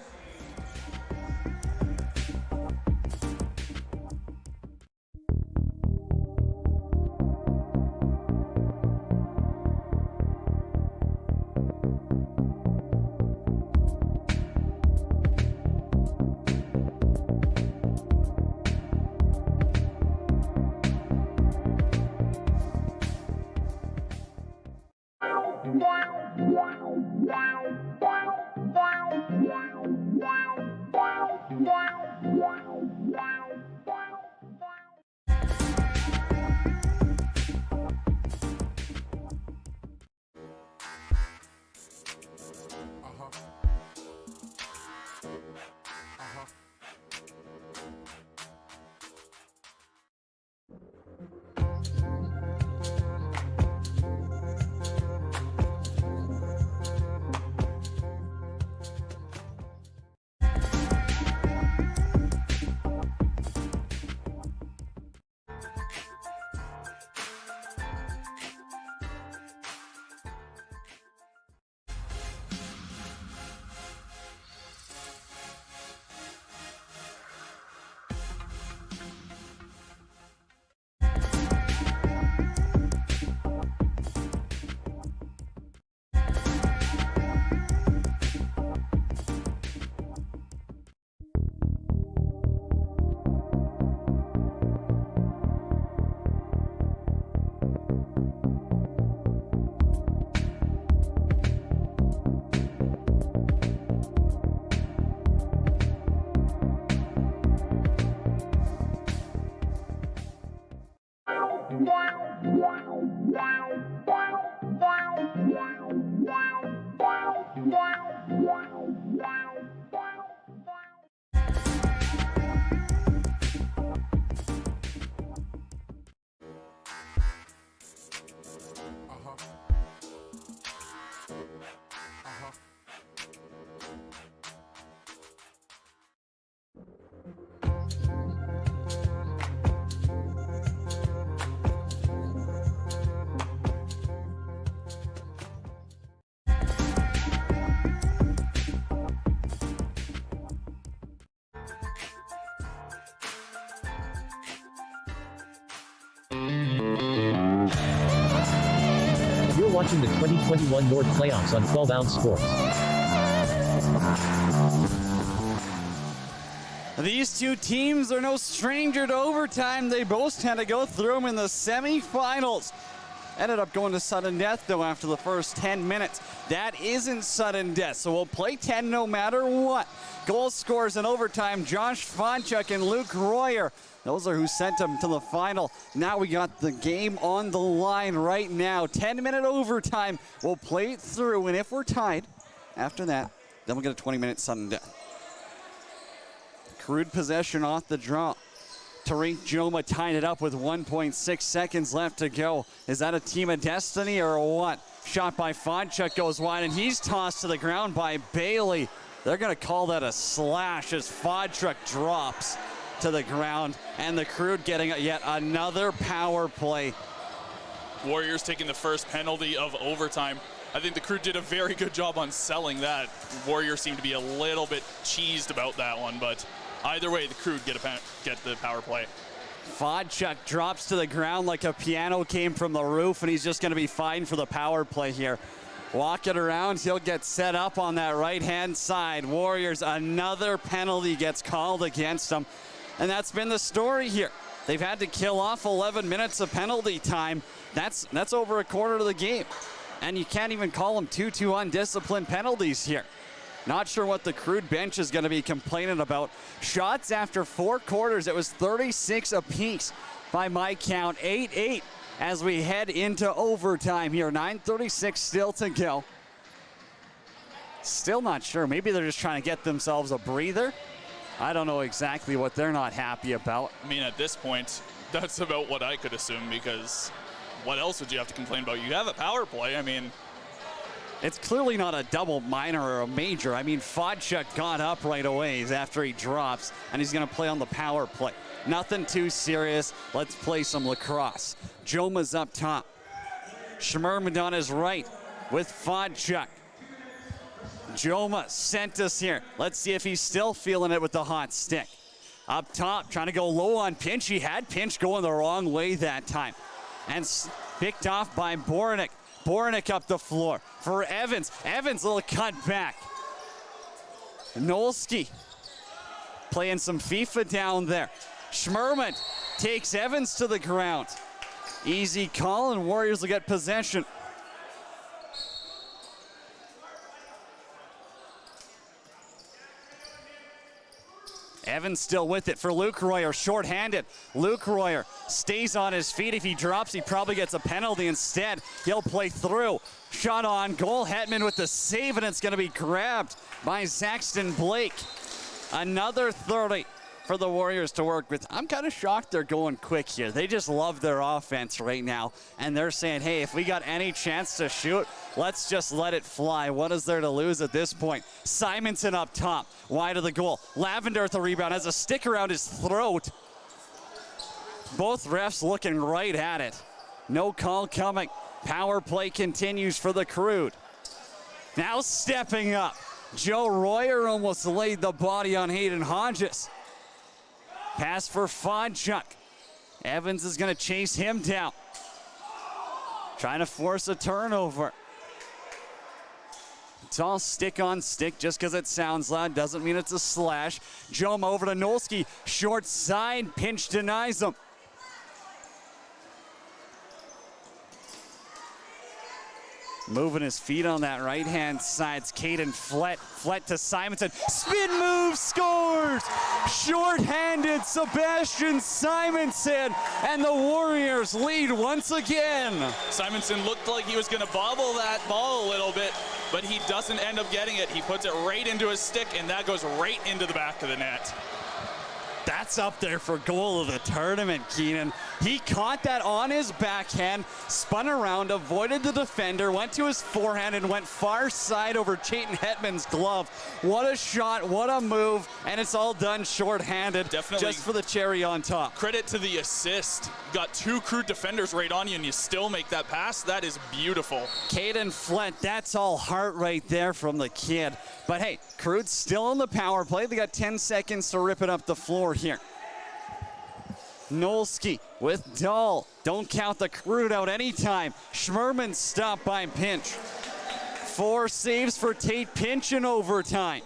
You're watching the 2021 North Playoffs on 12-Ounce Sports. These two teams are no stranger to overtime. They both had to go through them in the semifinals. Ended up going to sudden death, though, after the first 10 minutes. That isn't sudden death, so we'll play 10 no matter what. Goal scorers in overtime, Josh Fonchuk and Luke Royer. Those are who sent them to the final. Now we got the game on the line right now. 10-minute overtime. We'll play it through, and if we're tied after that, then we'll get a 20-minute sudden death. Crude possession off the draw. Tariq Joma tied it up with 1.6 seconds left to go. Is that a team of destiny or what? Shot by Fonchuk goes wide, and he's tossed to the ground by Bailey. They're going to call that a slash as Fonchuk drops to the ground, and the Crude getting yet another power play. Warriors taking the first penalty of overtime. I think the Crude did a very good job on selling that. Warriors seem to be a little bit cheesed about that one, but either way, the Crude get the power play. Fonchuk drops to the ground like a piano came from the roof, and he's just going to be fine for the power play here. Walking around, he'll get set up on that right-hand side. Warriors, another penalty gets called against them, and that's been the story here. They've had to kill off 11 minutes of penalty time. That's over a quarter of the game, and you can't even call them two undisciplined penalties here. Not sure what the Crude bench is going to be complaining about. Shots after 4 quarters, it was 36 apiece by my count. 8-8 as we head into overtime here. 9:36 still to go. Still not sure. Maybe they're just trying to get themselves a breather. I don't know exactly what they're not happy about. I mean, at this point, that's about what I could assume, because what else would you have to complain about? You have a power play. I mean, it's clearly not a double minor or a major. I mean, Fonchuk got up right away after he drops, and he's going to play on the power play. Nothing too serious. Let's play some lacrosse. Joma's up top. Schmerman on his right with Fonchuk. Joma sent us here. Let's see if he's still feeling it with the hot stick. Up top, trying to go low on Pinch. He had Pinch going the wrong way that time. And picked off by Boronik. Boronik up the floor for Evans. Evans, little cut back. Nolski playing some FIFA down there. Schmerman takes Evans to the ground. Easy call, and Warriors will get possession. Evans still with it for Luke Royer, short-handed. Luke Royer stays on his feet. If he drops, he probably gets a penalty. Instead, he'll play through. Shot on goal. Hetman with the save, and it's going to be grabbed by Saxton Blake. Another 30 for the Warriors to work with. I'm kind of shocked they're going quick here. They just love their offense right now, and they're saying, hey, if we got any chance to shoot, let's just let it fly. What is there to lose at this point? Simonson up top, wide of the goal. Lavender at the rebound, has a stick around his throat. Both refs looking right at it. No call coming. Power play continues for the Crude. Now stepping up. Joe Royer almost laid the body on Hayden Hodges. Pass for Fonchuk. Evans is going to chase him down. Trying to force a turnover. It's all stick on stick. Just because it sounds loud doesn't mean it's a slash. Joma over to Nolski. Short side. Pinch denies him. Moving his feet on that right-hand side. It's Caden Flett. Flett to Simonson. Spin move, scores! Short-handed Sebastian Simonson, and the Warriors lead once again. Simonson looked like he was going to bobble that ball a little bit, but he doesn't end up getting it. He puts it right into his stick, and that goes right into the back of the net. That's up there for goal of the tournament, Keenan. He caught that on his backhand, spun around, avoided the defender, went to his forehand, and went far side over Chayton Hetman's glove. What a shot, what a move, and it's all done short-handed. Definitely. Just for the cherry on top. Credit to the assist. You got two Crude defenders right on you, and you still make that pass. That is beautiful. Caden Flett, that's all heart right there from the kid. But hey, Crude's still on the power play. They got 10 seconds to rip it up the floor here. Nolski with Dahl. Don't count the Crude out anytime. Schmerman stopped by Pinch. 4 saves for Tate Pinch in overtime.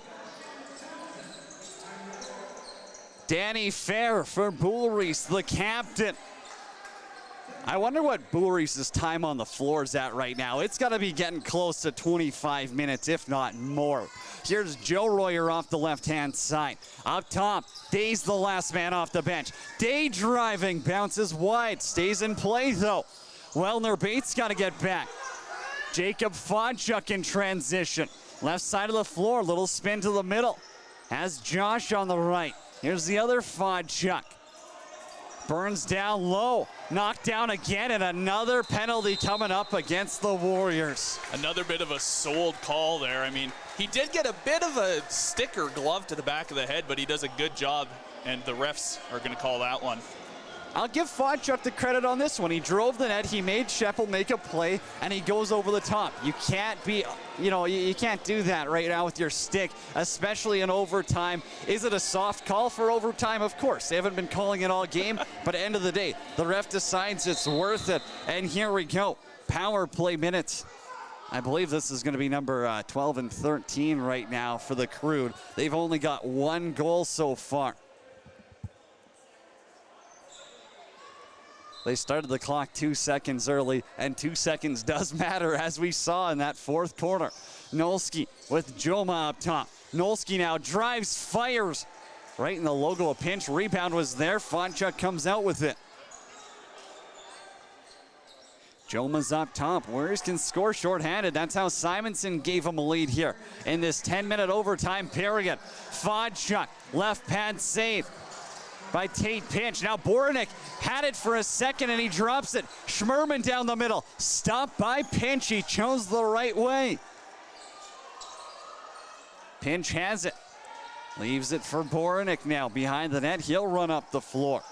Danny Fair for Bullreese, the captain. I wonder what Bullreese's time on the floor is at right now. It's got to be getting close to 25 minutes, if not more. Here's Joe Royer off the left-hand side. Up top, Day's the last man off the bench. Day driving, bounces wide, stays in play though. Wellner Bates got to get back. Jacob Fonchuk in transition. Left side of the floor, little spin to the middle. Has Josh on the right. Here's the other Fonchuk. Burns down low, knocked down again, and another penalty coming up against the Warriors. Another bit of a sold call there. I mean, he did get a bit of a stick or glove to the back of the head, but he does a good job, and the refs are going to call that one. I'll give Fonchuk the credit on this one. He drove the net, he made Sheppel make a play, and he goes over the top. You can't be, you can't do that right now with your stick, especially in overtime. Is it a soft call for overtime? Of course. They haven't been calling it all game, but at the end of the day, the ref decides it's worth it. And here we go. Power play minutes. I believe this is going to be number 12 and 13 right now for the Crude. They've only got 1 goal so far. They started the clock 2 seconds early, and 2 seconds does matter, as we saw in that fourth quarter. Nolski with Joma up top. Nolski now drives, fires. Right in the logo, a pinch. Rebound was there. Fonchuk comes out with it. Joma's up top. Warriors can score shorthanded. That's how Simonson gave him a lead here in this 10-minute overtime period. Fonchuk, left pad save by Tate Pinch. Now Boronik had it for a second and he drops it. Schmerman down the middle. Stopped by Pinch. He chose the right way. Pinch has it. Leaves it for Boronik now behind the net. He'll run up the floor.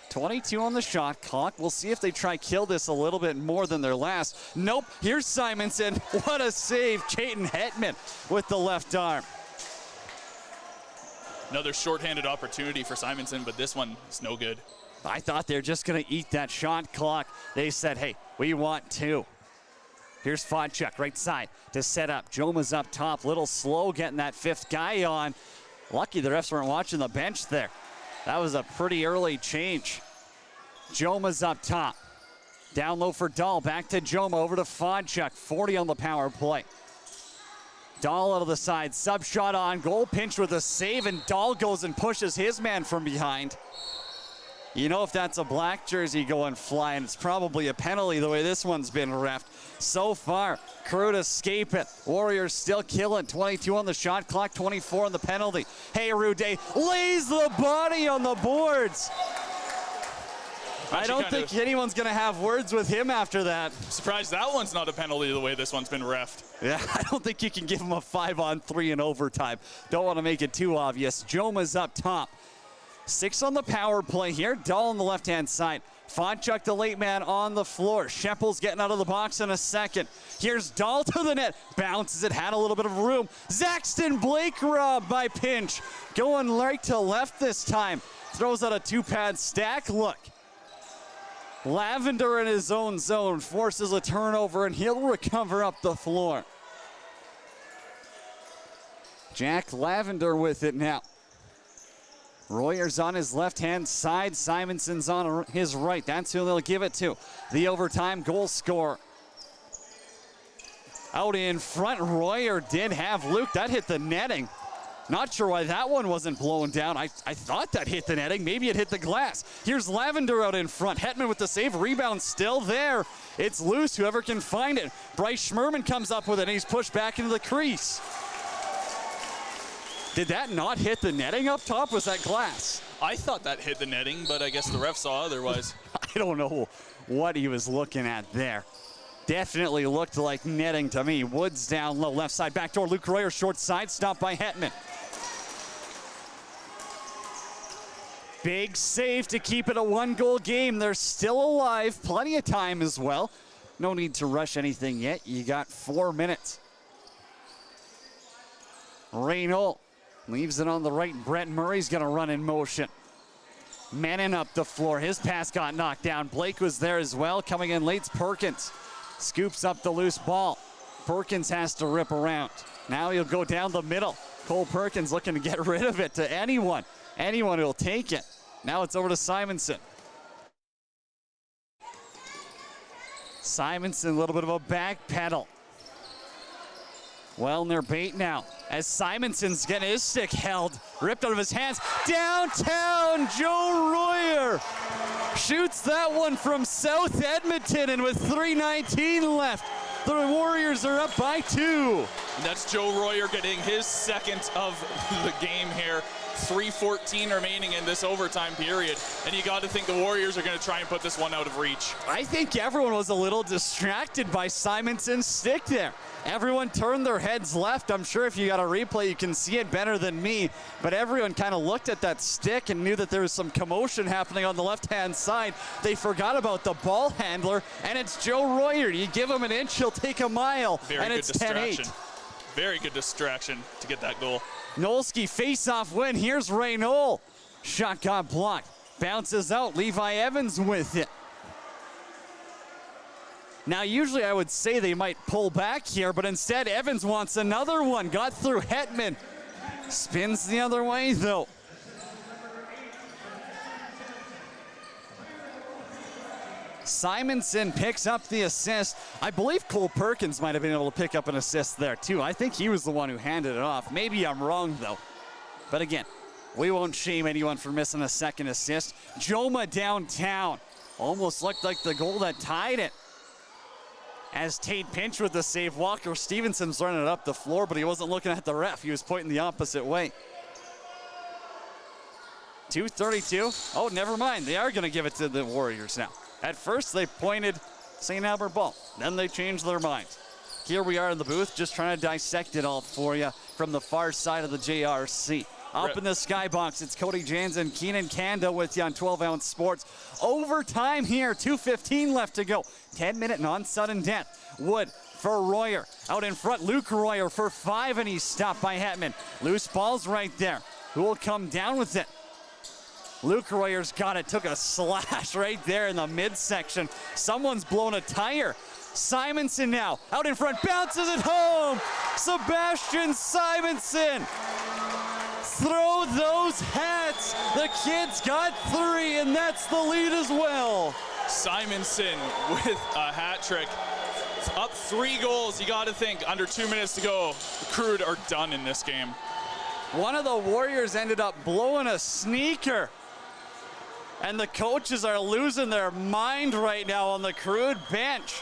22 on the shot clock. We'll see if they try kill this a little bit more than their last. Nope, here's Simonson. What a save. Chayton Hetman with the left arm. Another shorthanded opportunity for Simonson, but this one is no good. I thought they were just going to eat that shot clock. They said, hey, we want two. Here's Fonchuk, right side to set up. Joma's up top, little slow getting that fifth guy on. Lucky the refs weren't watching the bench there. That was a pretty early change. Joma's up top. Down low for Dahl, back to Joma, over to Fonchuk. 40 on the power play. Dahl out of the side, sub shot on, goal pinch with a save, and Dahl goes and pushes his man from behind. You know, if that's a black jersey going flying, it's probably a penalty the way this one's been reffed. So far, Crude escape it. Warriors still killing. 22 on the shot clock, 24 on the penalty. Hey, Rude lays the body on the boards. I don't think anyone's going to have words with him after that. Surprised that one's not a penalty the way this one's been reffed. Yeah, I don't think you can give him a 5-on-3 in overtime. Don't want to make it too obvious. Joma's up top. 6 on the power play here. Dahl on the left-hand side. Fonchuk, the late man, on the floor. Scheppel's getting out of the box in a second. Here's Dahl to the net. Bounces it, had a little bit of room. Zaxton Blake robbed by Pinch. Going right to left this time. Throws out a two-pad stack. Look. Lavender in his own zone. Forces a turnover, and he'll recover up the floor. Jack Lavender with it now. Royer's on his left-hand side. Simonson's on his right. That's who they'll give it to. The overtime goal scorer. Out in front, Royer did have Luke. That hit the netting. Not sure why that one wasn't blown down. I thought that hit the netting. Maybe it hit the glass. Here's Lavender out in front. Hetman with the save. Rebound still there. It's loose. Whoever can find it. Bryce Schmerman comes up with it, and he's pushed back into the crease. Did that not hit the netting up top? Was that glass? I thought that hit the netting, but I guess the ref saw otherwise. I don't know what he was looking at there. Definitely looked like netting to me. Woods down low, left side, backdoor. Luke Royer, short side, stopped by Hetman. Big save to keep it a one-goal game. They're still alive. Plenty of time as well. No need to rush anything yet. You got 4 minutes. Reynold leaves it on the right. Brett Murray's going to run in motion. Menon up the floor. His pass got knocked down. Blake was there as well. Coming in late's Perkins. Scoops up the loose ball. Perkins has to rip around. Now he'll go down the middle. Cole Perkins looking to get rid of it to anyone. Anyone who'll take it. Now it's over to Simonson. Simonson, a little bit of a back pedal. Well, near bait now as Simonson's getting his stick held, ripped out of his hands. Downtown, Joe Royer shoots that one from South Edmonton, and with 3:19 left, the Warriors are up by 2. That's Joe Royer getting his second of the game here. 3:14 remaining in this overtime period, and you got to think the Warriors are going to try and put this one out of reach. I think everyone was a little distracted by Simonson's stick there. Everyone turned their heads left. I'm sure if you got a replay, you can see it better than me, but everyone kind of looked at that stick and knew that there was some commotion happening on the left-hand side. They forgot about the ball handler, and it's Joe Royer. You give him an inch, he'll take a mile, and it's 10-8. Very good distraction to get that goal. Nolski face-off win. Here's Reynold. Shot got blocked. Bounces out. Levi Evans with it. Now, usually I would say they might pull back here, but instead Evans wants another one. Got through Hetman. Spins the other way, though. Simonson picks up the assist. I believe Cole Perkins might have been able to pick up an assist there, too. I think he was the one who handed it off. Maybe I'm wrong, though. But again, we won't shame anyone for missing a second assist. Joma downtown. Almost looked like the goal that tied it. As Tate Pinch with the save, Walker Stevenson's running it up the floor, but he wasn't looking at the ref. He was pointing the opposite way. 2:32. Oh, never mind. They are going to give it to the Warriors now. At first, they pointed St. Albert ball. Then they changed their mind. here we are in the booth just trying to dissect it all for you from the far side of the JRC. Up in the skybox, it's Cody Jansen, Keenan Kanda with you on 12-ounce sports. Overtime here, 2:15 left to go. 10-minute non-sudden death. Wood for Royer. Out in front, Luke Royer for 5, and he's stopped by Hetman. Loose ball's right there. Who will come down with it? Luke Royer's got it, took a slash right there in the midsection. Someone's blown a tire. Simonson now, out in front, bounces it home. Sebastian Simonson. Throw those hats. The kid's got 3, and that's the lead as well. Simonson with a hat trick. Up 3 goals. You got to think under 2 minutes to go, the Crude are done in this game. One of the Warriors ended up blowing a sneaker. And the coaches are losing their mind right now on the Crude bench.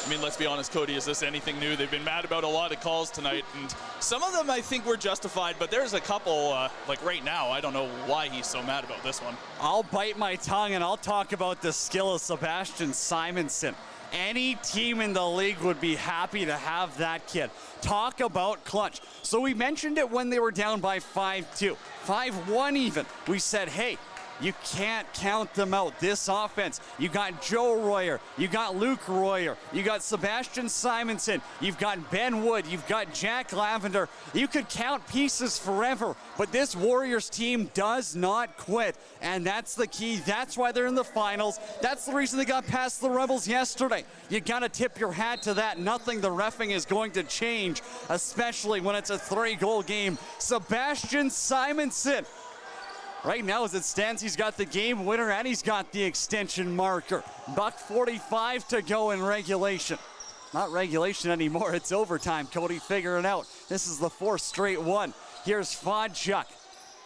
I mean, let's be honest, Cody, is this anything new? They've been mad about a lot of calls tonight, and some of them I think were justified, but there's a couple, like right now, I don't know why he's so mad about this one. I'll bite my tongue and I'll talk about the skill of Sebastian Simonson. Any team in the league would be happy to have that kid. Talk about clutch. So we mentioned it when they were down by 5-2, 5-1 even. We said, hey, you can't count them out. This offense, you got Joe Royer, you got Luke Royer, you got Sebastian Simonson, you've got Ben Wood, you've got Jack Lavender. You could count pieces forever, but this Warriors team does not quit, and that's the key. That's why they're in the finals. That's the reason they got past the Rebels yesterday. You gotta tip your hat to that. Nothing the reffing is going to change, especially when it's a 3-goal game. Sebastian Simonson. Right now, as it stands, he's got the game winner and he's got the extension marker. $1:45 to go in regulation. Not regulation anymore, it's overtime. Cody figuring out. This is the 4th straight one. Here's Fonchuk.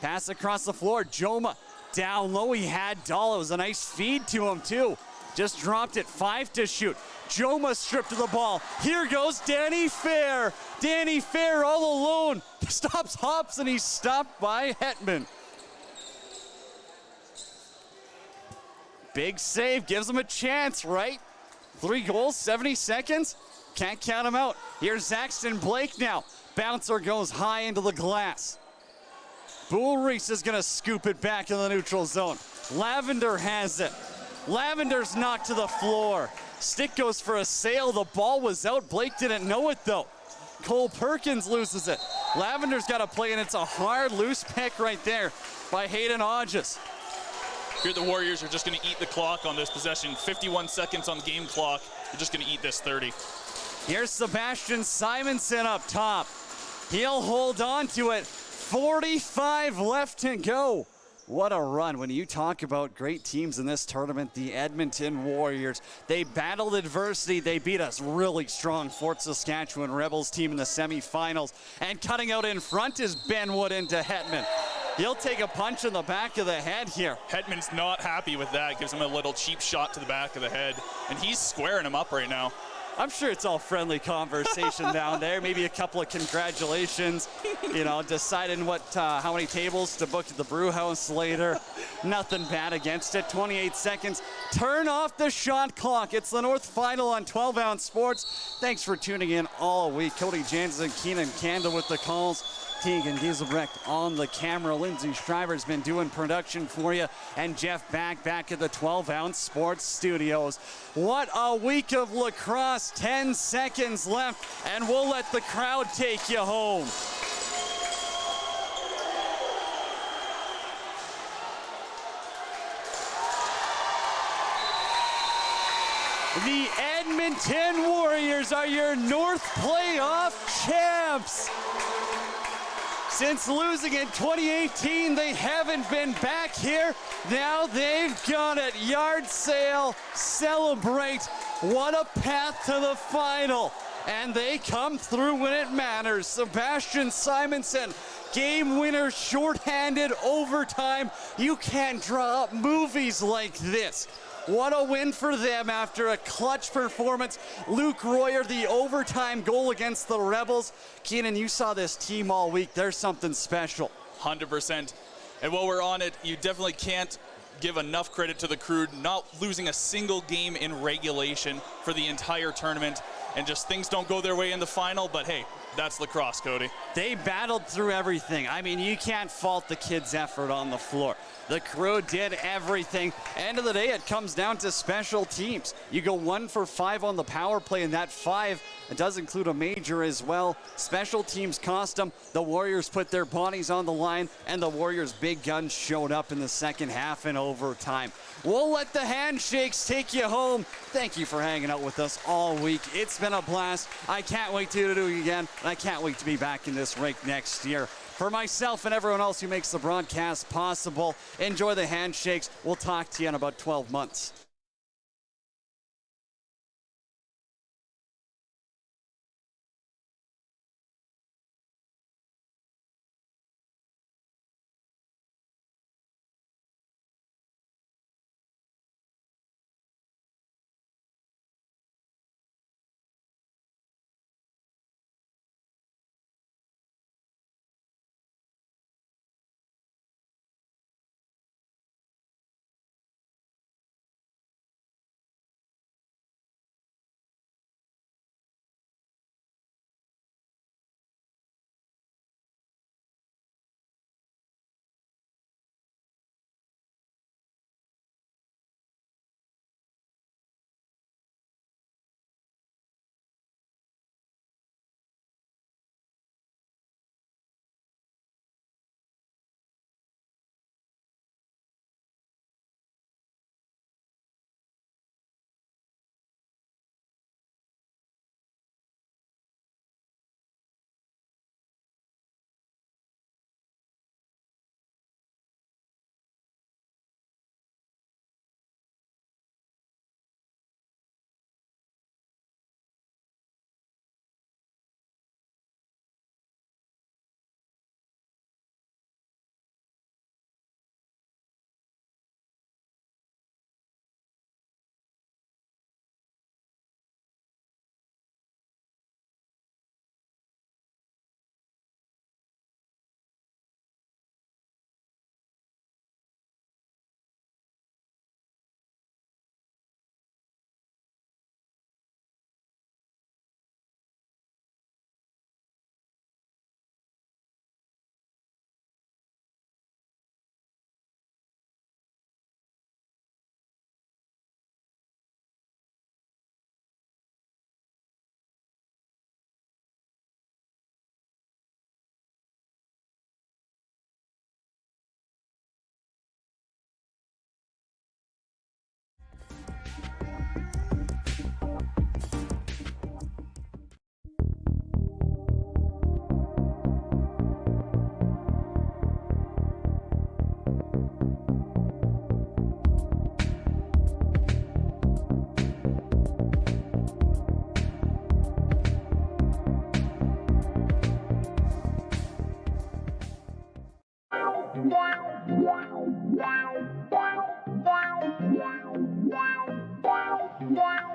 Pass across the floor. Joma down low. He had Dahl. It was a nice feed to him, too. Just dropped it. 5 to shoot. Joma stripped of the ball. Here goes Danny Fair. Danny Fair all alone. Stops Hops and he's stopped by Hetman. Big save, gives him a chance, right? 3 goals, 70 seconds. Can't count him out. Here's Zaxton Blake now. Bouncer goes high into the glass. Boole Reese is gonna scoop it back in the neutral zone. Lavender has it. Lavender's knocked to the floor. Stick goes for a sail, the ball was out. Blake didn't know it though. Cole Perkins loses it. Lavender's got to play and it's a hard loose pick right there by Hayden Hodges. Here the Warriors are just going to eat the clock on this possession. 51 seconds on the game clock. They're just going to eat this 30. Here's Sebastian Simonson up top. He'll hold on to it. 45 left to go. What a run. When you talk about great teams in this tournament, the Edmonton Warriors, they battled adversity. They beat us really strong Fort Saskatchewan Rebels team in the semifinals. And cutting out in front is Ben Wood into Hetman. He'll take a punch in the back of the head here. Hetman's not happy with that. Gives him a little cheap shot to the back of the head. And he's squaring him up right now. I'm sure it's all friendly conversation down there. Maybe a couple of congratulations. You know, deciding how many tables to book at the brew house later. Nothing bad against it. 28 seconds. Turn off the shot clock. It's the North Final on 12-ounce sports. Thanks for tuning in all week. Cody Jansen, Keenan Kanda with the calls. Tegan Giselbrecht on the camera. Lindsay Shriver's been doing production for you. And Jeff back at the 12-ounce sports studios. What a week of lacrosse. 10 seconds left, and we'll let the crowd take you home. The Edmonton Warriors are your North Playoff champs. Since losing in 2018, they haven't been back here. Now they've got it. Yard sale, celebrate. What a path to the final. And they come through when it matters. Sebastian Simonson, game winner, shorthanded, overtime. You can't draw up movies like this. What a win for them after a clutch performance. Luke Royer, the overtime goal against the Rebels. Keenan, you saw this team all week. There's something special. 100%. And while we're on it, you definitely can't give enough credit to the Crude, not losing a single game in regulation for the entire tournament, and just things don't go their way in the final, but hey, that's lacrosse, Cody. They battled through everything. I mean, you can't fault the kids' effort on the floor. The Crew did everything. End of the day, it comes down to special teams. You go 1 for 5 on the power play, and that 5, it does include a major as well. Special teams cost them. The Warriors put their bodies on the line, and the Warriors' big guns showed up in the second half and overtime. We'll let the handshakes take you home. Thank you for hanging out with us all week. It's been a blast. I can't wait to do it again, and I can't wait to be back in this rink next year. For myself and everyone else who makes the broadcast possible, enjoy the handshakes. We'll talk to you in about 12 months. Wow.